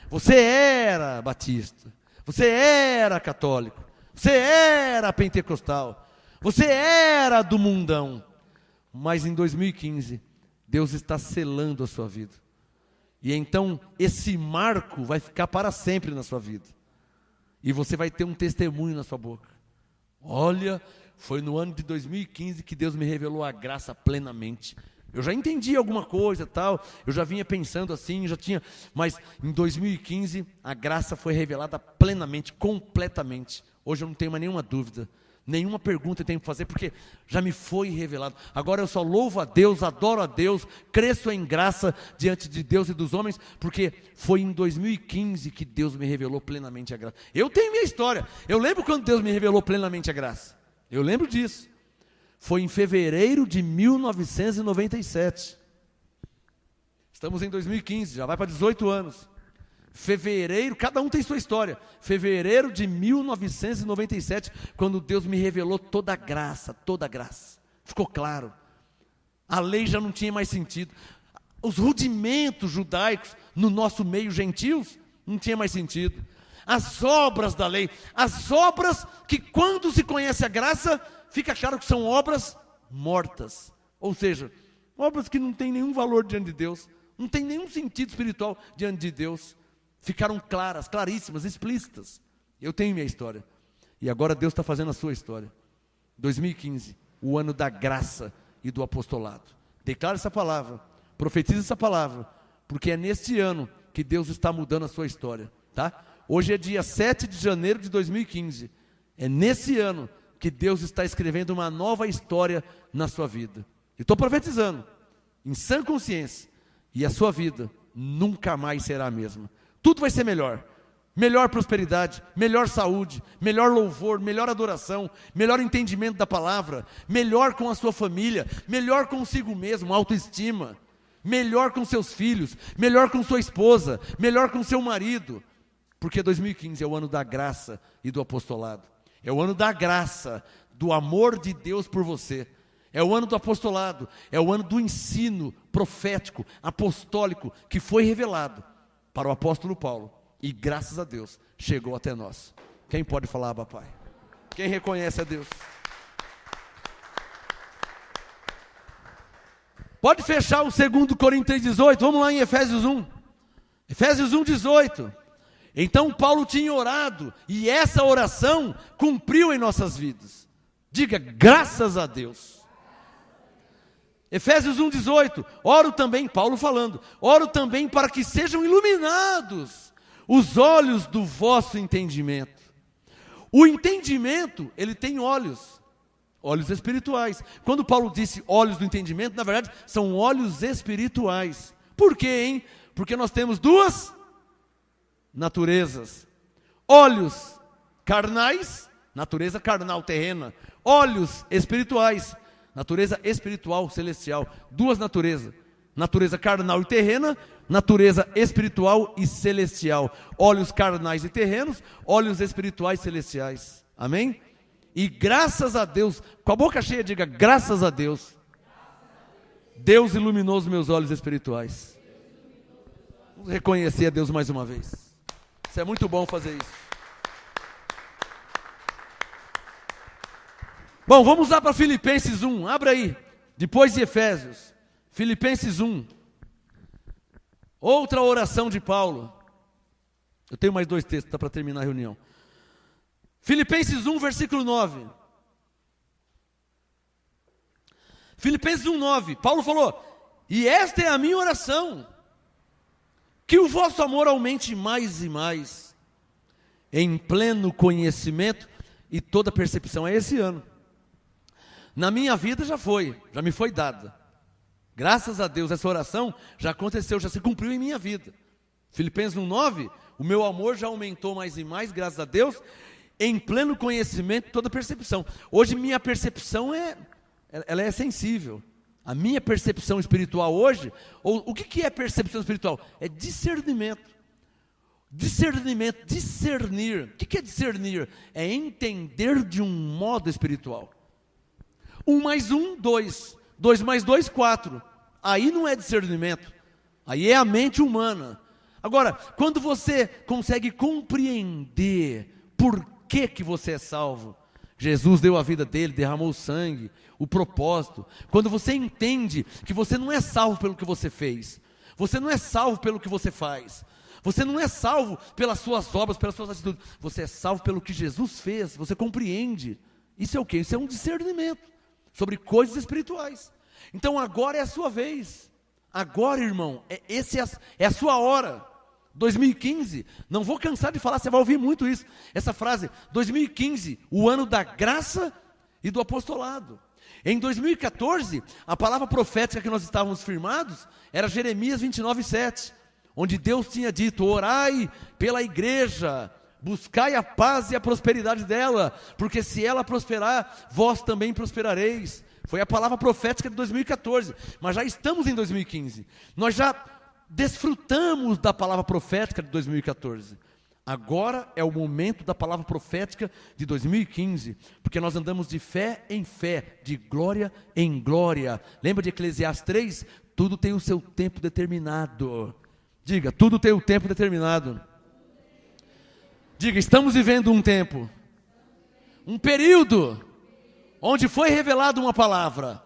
Você era batista, você era católico, você era pentecostal, você era do mundão, mas em 2015, Deus está selando a sua vida. E então, esse marco vai ficar para sempre na sua vida. E você vai ter um testemunho na sua boca. Olha, foi no ano de 2015 que Deus me revelou a graça plenamente. Eu já entendi alguma coisa, tal, eu já vinha pensando assim, mas em 2015 a graça foi revelada plenamente, completamente. Hoje eu não tenho mais nenhuma dúvida, nenhuma pergunta eu tenho que fazer, porque já me foi revelado. Agora eu só louvo a Deus, adoro a Deus, cresço em graça diante de Deus e dos homens, porque foi em 2015 que Deus me revelou plenamente a graça. Eu tenho minha história, eu lembro quando Deus me revelou plenamente a graça, eu lembro disso. Foi em fevereiro de 1997. Estamos em 2015, já vai para 18 anos. Fevereiro, cada um tem sua história. Fevereiro de 1997, quando Deus me revelou toda a graça, toda a graça. Ficou claro. A lei já não tinha mais sentido. Os rudimentos judaicos no nosso meio gentios não tinha mais sentido. As obras da lei, as obras que quando se conhece a graça, fica claro que são obras mortas. Ou seja, obras que não têm nenhum valor diante de Deus, não tem nenhum sentido espiritual diante de Deus. Ficaram claras, claríssimas, explícitas. Eu tenho minha história. E agora Deus está fazendo a sua história. 2015, o ano da graça e do apostolado. Declara essa palavra, profetiza essa palavra, porque é neste ano que Deus está mudando a sua história, tá? Hoje é dia 7 de janeiro de 2015. É nesse ano que Deus está escrevendo uma nova história na sua vida. Eu estou profetizando, em sã consciência, e a sua vida nunca mais será a mesma. Tudo vai ser melhor. Melhor prosperidade, melhor saúde, melhor louvor, melhor adoração, melhor entendimento da palavra, melhor com a sua família, melhor consigo mesmo, autoestima, melhor com seus filhos, melhor com sua esposa, melhor com seu marido. Porque 2015 é o ano da graça e do apostolado. É o ano da graça, do amor de Deus por você. É o ano do apostolado, é o ano do ensino profético, apostólico, que foi revelado para o apóstolo Paulo. E graças a Deus, chegou até nós. Quem pode falar, Abba Pai? Quem reconhece a Deus? Pode fechar o 2 Coríntios 18, vamos lá em Efésios 1. Efésios 1, 18. Então Paulo tinha orado, e essa oração cumpriu em nossas vidas. Diga, graças a Deus. Efésios 1, 18. Oro também, Paulo falando, oro também para que sejam iluminados os olhos do vosso entendimento. O entendimento, ele tem olhos espirituais. Quando Paulo disse olhos do entendimento, na verdade, são olhos espirituais. Por quê, hein? Porque nós temos duas naturezas. Olhos carnais, natureza carnal, terrena. Olhos espirituais, natureza espiritual, celestial. Duas naturezas. Natureza carnal e terrena, natureza espiritual e celestial. Olhos carnais e terrenos, olhos espirituais e celestiais. Amém? E graças a Deus, com a boca cheia diga, graças a Deus, Deus iluminou os meus olhos espirituais. Vamos reconhecer a Deus mais uma vez. Isso é muito bom fazer isso. Bom, vamos lá para Filipenses 1, abra aí, depois de Efésios. Filipenses 1, outra oração de Paulo. Eu tenho mais 2 textos, tá para terminar a reunião. Filipenses 1, versículo 9. Filipenses 1, 9. Paulo falou, e esta é a minha oração, que o vosso amor aumente mais e mais, em pleno conhecimento e toda percepção. É esse ano. Na minha vida já me foi dada. Graças a Deus, essa oração já aconteceu, já se cumpriu em minha vida. Filipenses 1:9, o meu amor já aumentou mais e mais, graças a Deus, em pleno conhecimento, toda percepção. Hoje minha percepção ela é sensível. A minha percepção espiritual hoje, o que é percepção espiritual? É discernimento. Discernimento, discernir. O que é discernir? É entender de um modo espiritual. 1 mais 1, 2. 2 mais 2, 4. Aí não é discernimento. Aí é a mente humana. Agora, quando você consegue compreender por que você é salvo, Jesus deu a vida dele, derramou o sangue, o propósito. Quando você entende que você não é salvo pelo que você fez, você não é salvo pelo que você faz, você não é salvo pelas suas obras, pelas suas atitudes, você é salvo pelo que Jesus fez, você compreende. Isso é o quê? Isso é um discernimento sobre coisas espirituais. Então agora é a sua vez. Agora, irmão, é a sua hora. 2015, não vou cansar de falar, você vai ouvir muito isso, essa frase, 2015, o ano da graça e do apostolado. Em 2014, a palavra profética que nós estávamos firmados era Jeremias 29:7, onde Deus tinha dito: orai pela igreja, buscai a paz e a prosperidade dela, porque se ela prosperar, vós também prosperareis. Foi a palavra profética de 2014, mas já estamos em 2015, nós já desfrutamos da palavra profética de 2014. Agora é o momento da palavra profética de 2015, porque nós andamos de fé em fé, de glória em glória. Lembra de Eclesiastes 3? Tudo tem o seu tempo determinado. Diga, tudo tem o tempo determinado. Diga, estamos vivendo um tempo, um período, onde foi revelada uma palavra.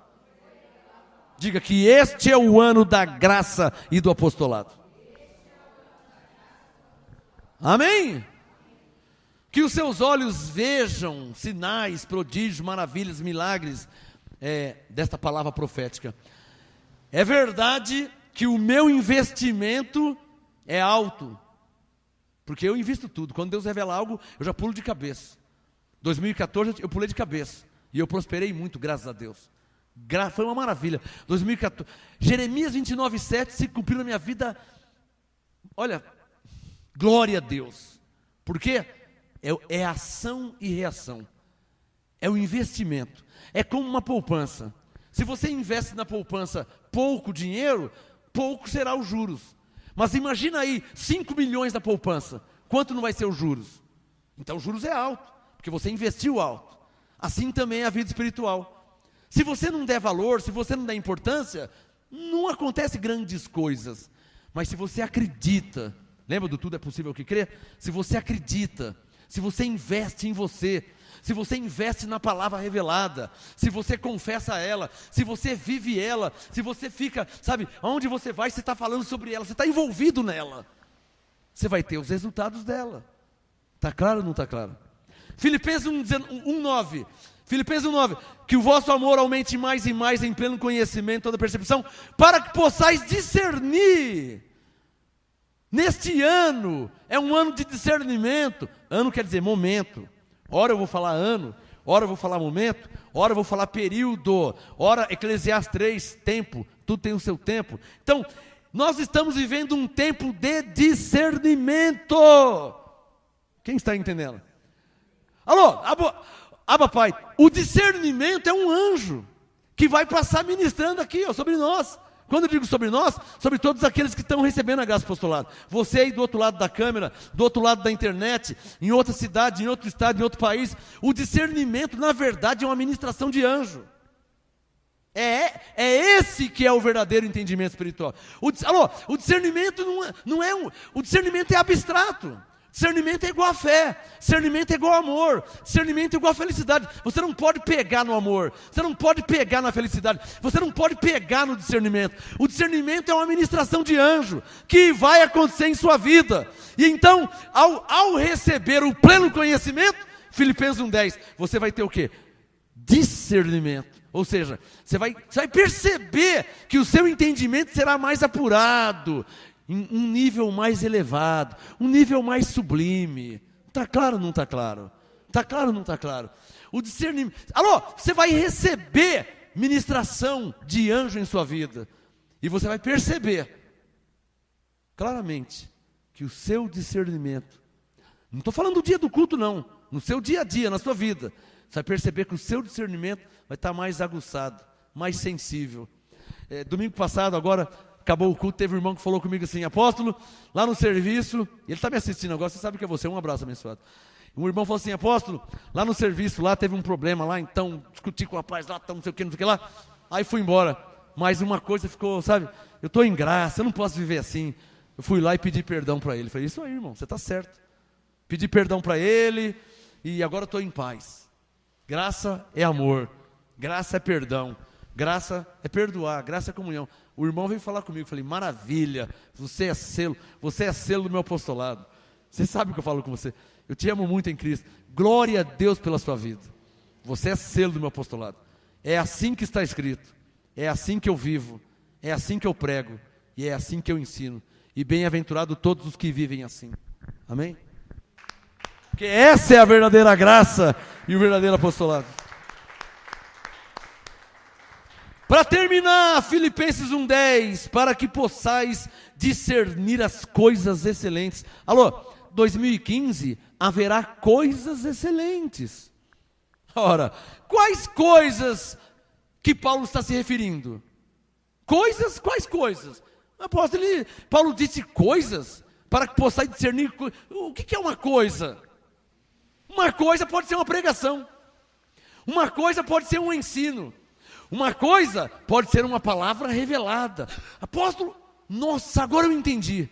Diga que este é o ano da graça e do apostolado. Amém? Que os seus olhos vejam sinais, prodígios, maravilhas, milagres desta palavra profética. É verdade que o meu investimento é alto, porque eu invisto tudo. Quando Deus revela algo, eu já pulo de cabeça. 2014 eu pulei de cabeça e eu prosperei muito, graças a Deus. Foi uma maravilha. 2014, Jeremias 29:7 se cumpriu na minha vida. Olha, glória a Deus. Por quê? É ação e reação. É o investimento. É como uma poupança. Se você investe na poupança pouco dinheiro, pouco será os juros. Mas imagina aí, 5 milhões na poupança. Quanto não vai ser os juros? Então os juros é alto, porque você investiu alto. Assim também é a vida espiritual. Se você não der valor, se você não der importância, não acontece grandes coisas. Mas se você acredita, lembra do tudo é possível que crê? Se você acredita, se você investe em você, se você investe na palavra revelada, se você confessa ela, se você vive ela, se você fica, sabe, aonde você vai, você está falando sobre ela, você está envolvido nela, você vai ter os resultados dela. Está claro ou não está claro? Filipenses 1:9. Filipenses 1:9, que o vosso amor aumente mais e mais em pleno conhecimento, toda percepção, para que possais discernir. Neste ano, é um ano de discernimento. Ano quer dizer momento. Ora eu vou falar ano, ora eu vou falar momento, ora eu vou falar período, ora Eclesiastes 3, tempo, tudo tem o seu tempo. Então, nós estamos vivendo um tempo de discernimento. Quem está entendendo? Alô, Abba Pai, o discernimento é um anjo que vai passar ministrando aqui, sobre nós. Quando eu digo sobre nós, sobre todos aqueles que estão recebendo a graça apostolado. Você aí do outro lado da câmera, do outro lado da internet, em outra cidade, em outro estado, em outro país. O discernimento, na verdade, é uma ministração de anjo. É esse que é o verdadeiro entendimento espiritual. O discernimento o discernimento é abstrato. Discernimento é igual a fé, discernimento é igual ao amor, discernimento é igual a felicidade. Você não pode pegar no amor, você não pode pegar na felicidade, você não pode pegar no discernimento. O discernimento é uma ministração de anjo, que vai acontecer em sua vida. E então, ao receber o pleno conhecimento, Filipenses 1:10, você vai ter o quê? Discernimento. Ou seja, você vai perceber que o seu entendimento será mais apurado, em um nível mais elevado, um nível mais sublime. Está claro ou não está claro? Está claro ou não está claro? O discernimento. Alô, você vai receber ministração de anjo em sua vida. E você vai perceber claramente que o seu discernimento, não estou falando do dia do culto não, no seu dia a dia, na sua vida, você vai perceber que o seu discernimento vai estar mais aguçado, mais sensível. Domingo passado, agora, acabou o culto, teve um irmão que falou comigo assim: apóstolo, lá no serviço, ele está me assistindo agora, você sabe que é você, um abraço abençoado. Um irmão falou assim: apóstolo, lá no serviço, lá teve um problema lá, então, discuti com o rapaz lá, não sei o que, não sei o que lá, aí fui embora, mas uma coisa ficou, sabe, eu estou em graça, eu não posso viver assim. Eu fui lá e pedi perdão para ele, falei: isso aí, irmão, você está certo. Pedi perdão para ele, e agora estou em paz. Graça é amor, graça é perdão, graça é perdoar, graça é comunhão. O irmão veio falar comigo, falei: maravilha, você é selo do meu apostolado. Você sabe o que eu falo com você, eu te amo muito em Cristo, glória a Deus pela sua vida. Você é selo do meu apostolado, é assim que está escrito, é assim que eu vivo, é assim que eu prego, e é assim que eu ensino, e bem-aventurado todos os que vivem assim, amém? Porque essa é a verdadeira graça e o verdadeiro apostolado. Para terminar, Filipenses 1:10, para que possais discernir as coisas excelentes. Alô, 2015 haverá coisas excelentes. Ora, quais coisas que Paulo está se referindo? Coisas? Quais coisas? Apóstolo, Paulo disse coisas, para que possais discernir. O que é uma coisa? Uma coisa pode ser uma pregação. Uma coisa pode ser um ensino. Uma coisa pode ser uma palavra revelada. Apóstolo, nossa, agora eu entendi.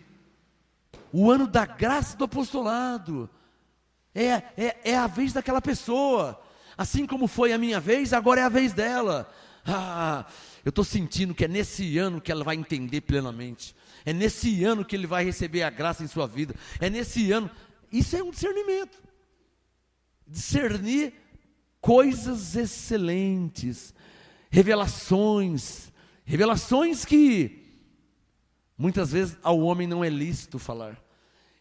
O ano da graça do apostolado é a vez daquela pessoa. Assim como foi a minha vez, agora é a vez dela. Eu estou sentindo que é nesse ano que ela vai entender plenamente. É nesse ano que ele vai receber a graça em sua vida. É nesse ano. Isso é um discernimento. Discernir coisas excelentes. Revelações que muitas vezes ao homem não é lícito falar.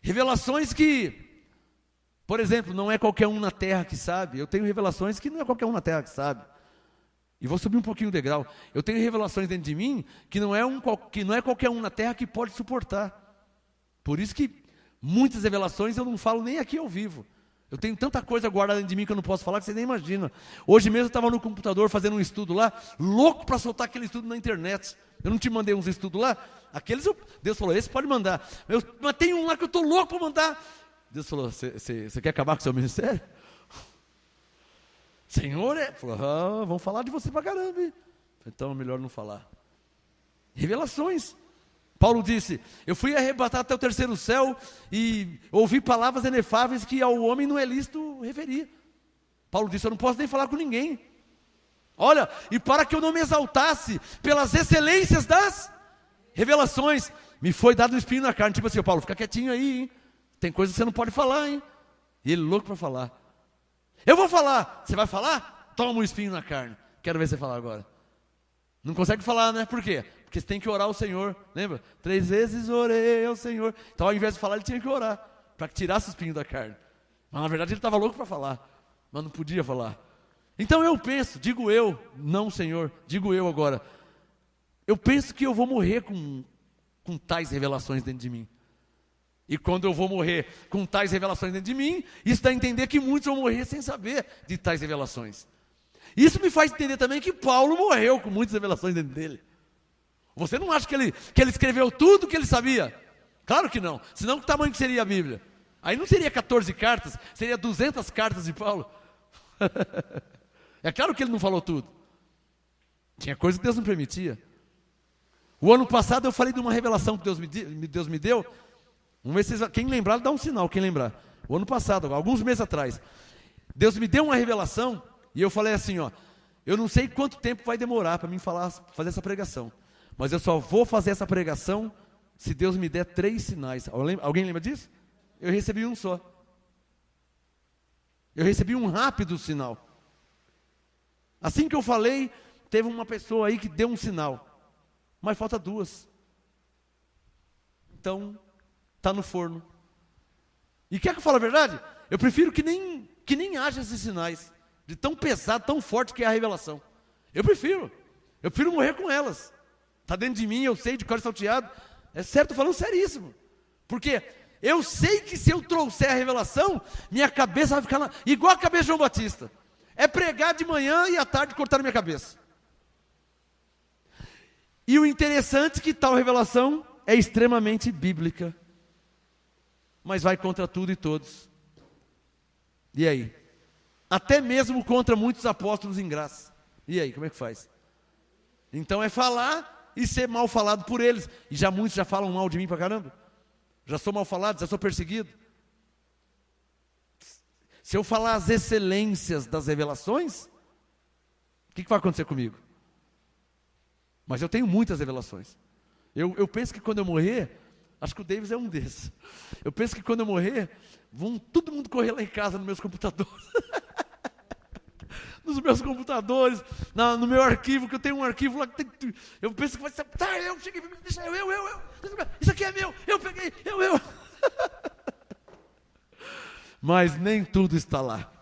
Revelações que, por exemplo, não é qualquer um na terra que sabe. Eu tenho revelações que não é qualquer um na terra que sabe. E vou subir um pouquinho o degrau. Eu tenho revelações dentro de mim que não é qualquer um na terra que pode suportar. Por isso que muitas revelações eu não falo nem aqui ao vivo. Eu tenho tanta coisa guardada dentro de mim que eu não posso falar, que você nem imagina. Hoje mesmo eu estava no computador fazendo um estudo lá, louco para soltar aquele estudo na internet. Eu não te mandei uns estudos lá? Deus falou: esse pode mandar. Mas tem um lá que eu estou louco para mandar. Deus falou: você quer acabar com o seu ministério? Senhor, falou: vamos falar de você para caramba, hein? Então é melhor não falar. Revelações. Paulo disse: eu fui arrebatado até o terceiro céu e ouvi palavras inefáveis que ao homem não é lícito referir. Paulo disse: eu não posso nem falar com ninguém. Olha, e para que eu não me exaltasse pelas excelências das revelações, me foi dado um espinho na carne. Tipo assim: Paulo, fica quietinho aí, hein? Tem coisa que você não pode falar, hein? E ele louco para falar. Eu vou falar. Você vai falar? Toma um espinho na carne. Quero ver você falar agora. Não consegue falar, né? Por quê? Porque você tem que orar ao Senhor, lembra? 3 vezes orei ao Senhor. Então ao invés de falar, ele tinha que orar, para que tirasse o espinho da carne. Mas na verdade ele estava louco para falar, mas não podia falar. Então eu penso, digo eu, não Senhor, digo eu agora. Eu penso que eu vou morrer com tais revelações dentro de mim. E quando eu vou morrer com tais revelações dentro de mim, isso dá a entender que muitos vão morrer sem saber de tais revelações. Isso me faz entender também que Paulo morreu com muitas revelações dentro dele. Você não acha que ele escreveu tudo que ele sabia? Claro que não. Senão que tamanho que seria a Bíblia? Aí não seria 14 cartas, seria 200 cartas de Paulo. É claro que ele não falou tudo. Tinha coisa que Deus não permitia. O ano passado eu falei de uma revelação que Deus me deu. Vamos ver se vocês, quem lembrar, dá um sinal, quem lembrar. O ano passado, alguns meses atrás, Deus me deu uma revelação e eu falei assim, eu não sei quanto tempo vai demorar para mim fazer essa pregação. Mas eu só vou fazer essa pregação se Deus me der 3 sinais. Alguém lembra disso? Eu recebi um só. Eu recebi um rápido sinal. Assim que eu falei, teve uma pessoa aí que deu um sinal. Mas falta 2. Então, está no forno. E quer que eu fale a verdade? Eu prefiro que nem haja esses sinais. de tão pesado, tão forte que é a revelação. Eu prefiro morrer com elas. Está dentro de mim, eu sei, de cor salteado. É certo, estou falando seríssimo. Porque eu sei que se eu trouxer a revelação, minha cabeça vai ficar igual a cabeça de João Batista. É pregar de manhã e à tarde cortar minha cabeça. E o interessante é que tal revelação é extremamente bíblica. Mas vai contra tudo e todos. E aí? Até mesmo contra muitos apóstolos em graça. E aí, como é que faz? Então é falar e ser mal falado por eles. E já muitos já falam mal de mim pra caramba. Já sou mal falado, já sou perseguido. Se eu falar as excelências das revelações, o que vai acontecer comigo? Mas eu tenho muitas revelações. Eu penso que quando eu morrer, acho que o Davis é um desses. Eu penso que quando eu morrer, vão todo mundo correr lá em casa nos meus computadores. Nos meus computadores, no meu arquivo, que eu tenho um arquivo lá que tem. Eu penso que vai ser. Tá, eu cheguei, deixa eu. Isso aqui é meu, eu peguei, eu. Mas nem tudo está lá.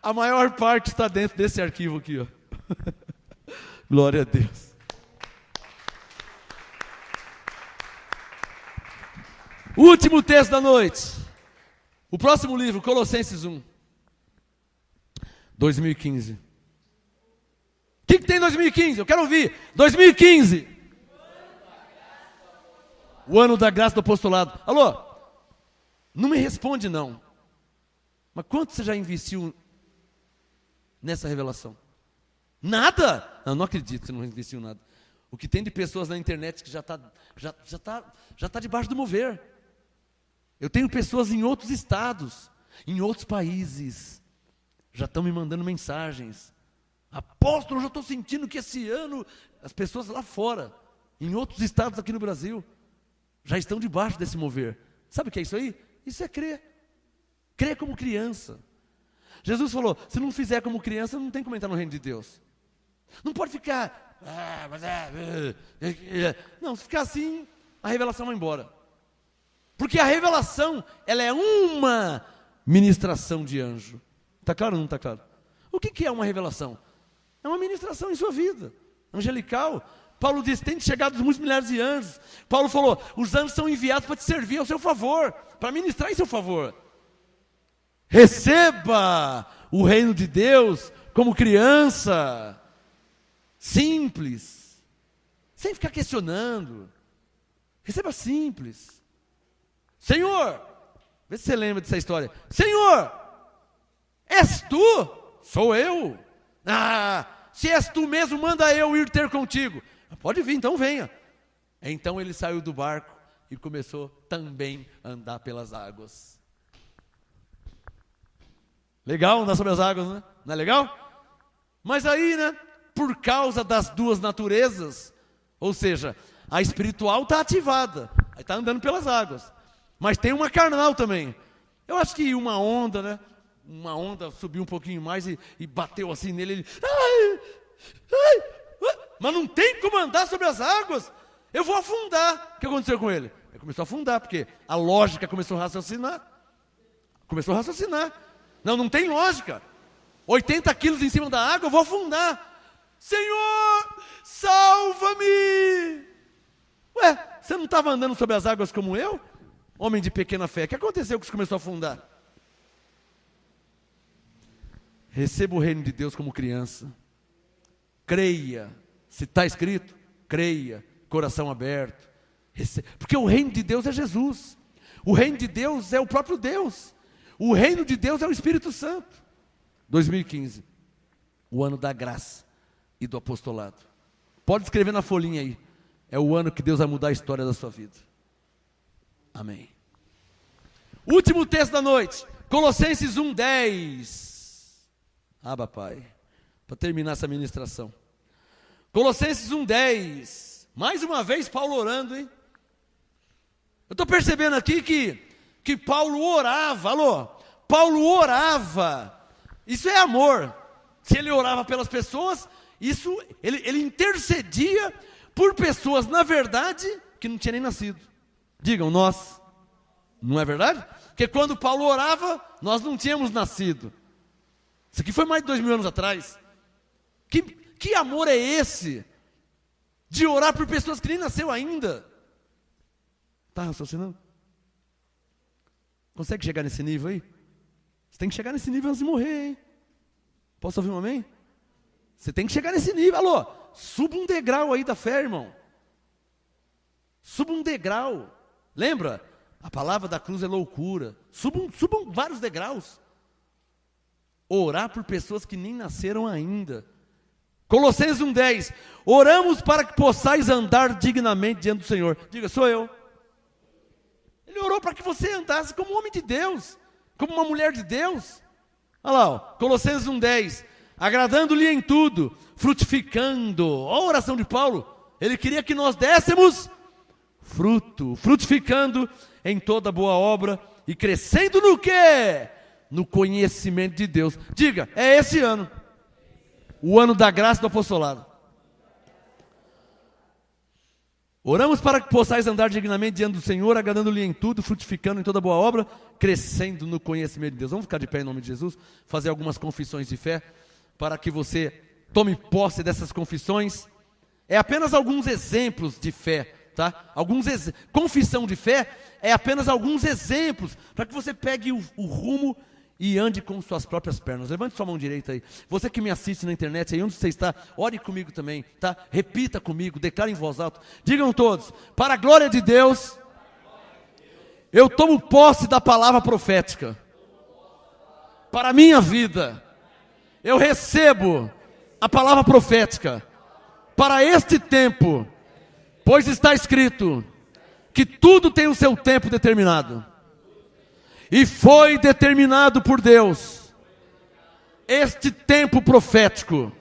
A maior parte está dentro desse arquivo aqui, ó. Glória a Deus. Último texto da noite. O próximo livro, Colossenses 1. 2015. O que tem em 2015? Eu quero ouvir. 2015. O ano da graça do apostolado. Alô? Não me responde não. Mas quanto você já investiu nessa revelação? Nada? Não acredito que você não investiu nada. O que tem de pessoas na internet que já tá debaixo do mover. Eu tenho pessoas em outros estados, em outros países, já estão me mandando mensagens. Apóstolo, eu já estou sentindo que esse ano, as pessoas lá fora, em outros estados aqui no Brasil, já estão debaixo desse mover. Sabe o que é isso aí? Isso é crer. Crer como criança. Jesus falou, se não fizer como criança, não tem como entrar no reino de Deus. Não pode ficar, não, se ficar assim, a revelação vai embora. Porque a revelação, ela é uma ministração de anjo. Está claro ou não está claro? O que é uma revelação? É uma ministração em sua vida, angelical. Paulo diz, tem chegado muitos milhares de anjos. Paulo falou, os anjos são enviados para te servir ao seu favor, para ministrar em seu favor. Receba o reino de Deus como criança, simples, sem ficar questionando. Receba simples. Senhor, vê se você lembra dessa história. Senhor, és tu? Sou eu. Se és tu mesmo, manda eu ir ter contigo. Pode vir, então venha. Então ele saiu do barco e começou também a andar pelas águas. Legal andar sobre as águas, né? Não é legal? Mas aí, né, por causa das duas naturezas, ou seja, a espiritual está ativada, aí está andando pelas águas. Mas tem uma carnal também. Eu acho que uma onda, né? Uma onda subiu um pouquinho mais e bateu assim nele. Ele, mas não tem como andar sobre as águas. Eu vou afundar. O que aconteceu com ele? Ele começou a afundar, porque a lógica começou a raciocinar. Não tem lógica. 80 quilos em cima da água, eu vou afundar. Senhor, salva-me. Ué, você não estava andando sobre as águas como eu? Homem de pequena fé, o que aconteceu que você começou a afundar? Receba o reino de Deus como criança. Creia. Se está escrito, creia. Coração aberto. Porque o reino de Deus é Jesus. O reino de Deus é o próprio Deus. O reino de Deus é o Espírito Santo. 2015. O ano da graça e do apostolado. Pode escrever na folhinha aí. É o ano que Deus vai mudar a história da sua vida. Amém. Último texto da noite. Colossenses 1:10. Papai. Para terminar essa ministração. Colossenses 1:10. Mais uma vez Paulo orando, hein? Eu estou percebendo aqui que Paulo orava. Alô? Paulo orava. Isso é amor. Se ele orava pelas pessoas, isso ele intercedia por pessoas, na verdade, que não tinham nem nascido. Digam, nós. Não é verdade? Porque quando Paulo orava, nós não tínhamos nascido. Isso aqui foi mais de 2000 anos atrás. Que amor é esse? De orar por pessoas que nem nasceu ainda. Está raciocinando? Consegue chegar nesse nível aí? Você tem que chegar nesse nível antes de morrer, hein? Posso ouvir um amém? Você tem que chegar nesse nível. Alô, suba um degrau aí da fé, irmão. Suba um degrau. Lembra? A palavra da cruz é loucura. Subam vários degraus. Orar por pessoas que nem nasceram ainda. Colossenses 1:10. Oramos para que possais andar dignamente diante do Senhor. Diga, sou eu. Ele orou para que você andasse como um homem de Deus, como uma mulher de Deus. Olha lá, ó, Colossenses 1:10. Agradando-lhe em tudo, frutificando. Olha a oração de Paulo. Ele queria que nós dessemos fruto, frutificando em toda boa obra e crescendo no quê? No conhecimento de Deus. Diga, é esse ano. O ano da graça do apostolado. Oramos para que possais andar dignamente diante do Senhor, agradando-lhe em tudo, frutificando em toda boa obra, crescendo no conhecimento de Deus. Vamos ficar de pé em nome de Jesus, fazer algumas confissões de fé, para que você tome posse dessas confissões. É apenas alguns exemplos de fé, tá? Confissão de fé é apenas alguns exemplos, para que você pegue o rumo e ande com suas próprias pernas. Levante sua mão direita aí. Você que me assiste na internet, aí onde você está, ore comigo também, tá? Repita comigo, declare em voz alta. Digam todos, para a glória de Deus, eu tomo posse da palavra profética. Para a minha vida, eu recebo a palavra profética. Para este tempo, pois está escrito que tudo tem o seu tempo determinado. E foi determinado por Deus este tempo profético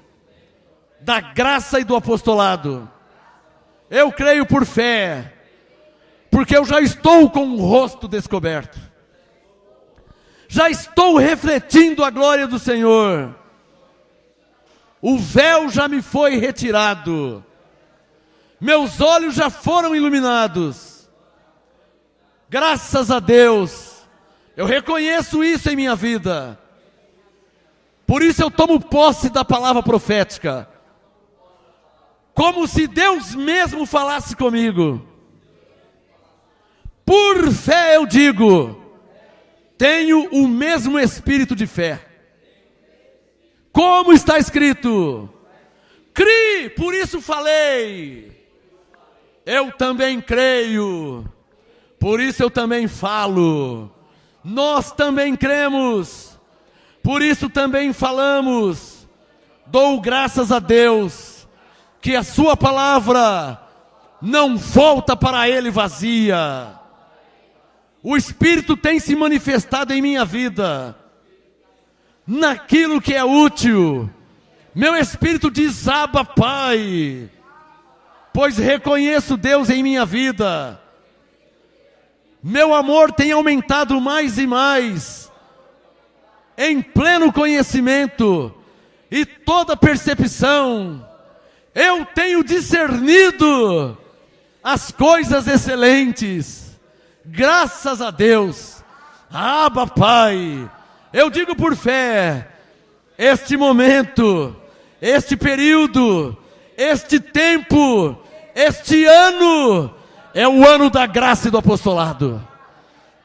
da graça e do apostolado. Eu creio por fé, porque eu já estou com o rosto descoberto. Já estou refletindo a glória do Senhor. O véu já me foi retirado. Meus olhos já foram iluminados. Graças a Deus. Eu reconheço isso em minha vida. Por isso eu tomo posse da palavra profética. Como se Deus mesmo falasse comigo. Por fé eu digo, tenho o mesmo espírito de fé. Como está escrito, criei, por isso falei. Eu também creio, por isso eu também falo. Nós também cremos, por isso também falamos. Dou graças a Deus, que a sua palavra não volta para ele vazia. O Espírito tem se manifestado em minha vida, naquilo que é útil. Meu espírito diz, Abba, Pai, pois reconheço Deus em minha vida. Meu amor tem aumentado mais e mais, em pleno conhecimento e toda percepção. Eu tenho discernido as coisas excelentes, graças a Deus. Abba, Pai, eu digo por fé, este momento, este período, este tempo, este ano, é o ano da graça e do apostolado.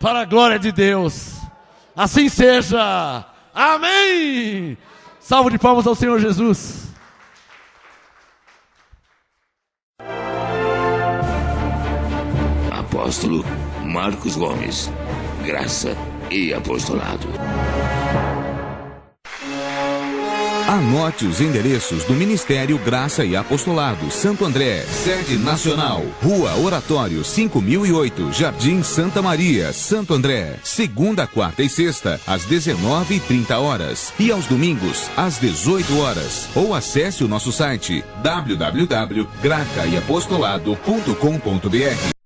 Para a glória de Deus. Assim seja. Amém. Salve de palmas ao Senhor Jesus. Apóstolo Marcos Gomes. Graça e apostolado. Anote os endereços do Ministério Graça e Apostolado Santo André, sede nacional, Rua Oratório 5008, Jardim Santa Maria, Santo André, segunda, quarta e sexta, às 19h30 e aos domingos, às 18 horas. Ou acesse o nosso site www.gracaiapostolado.com.br.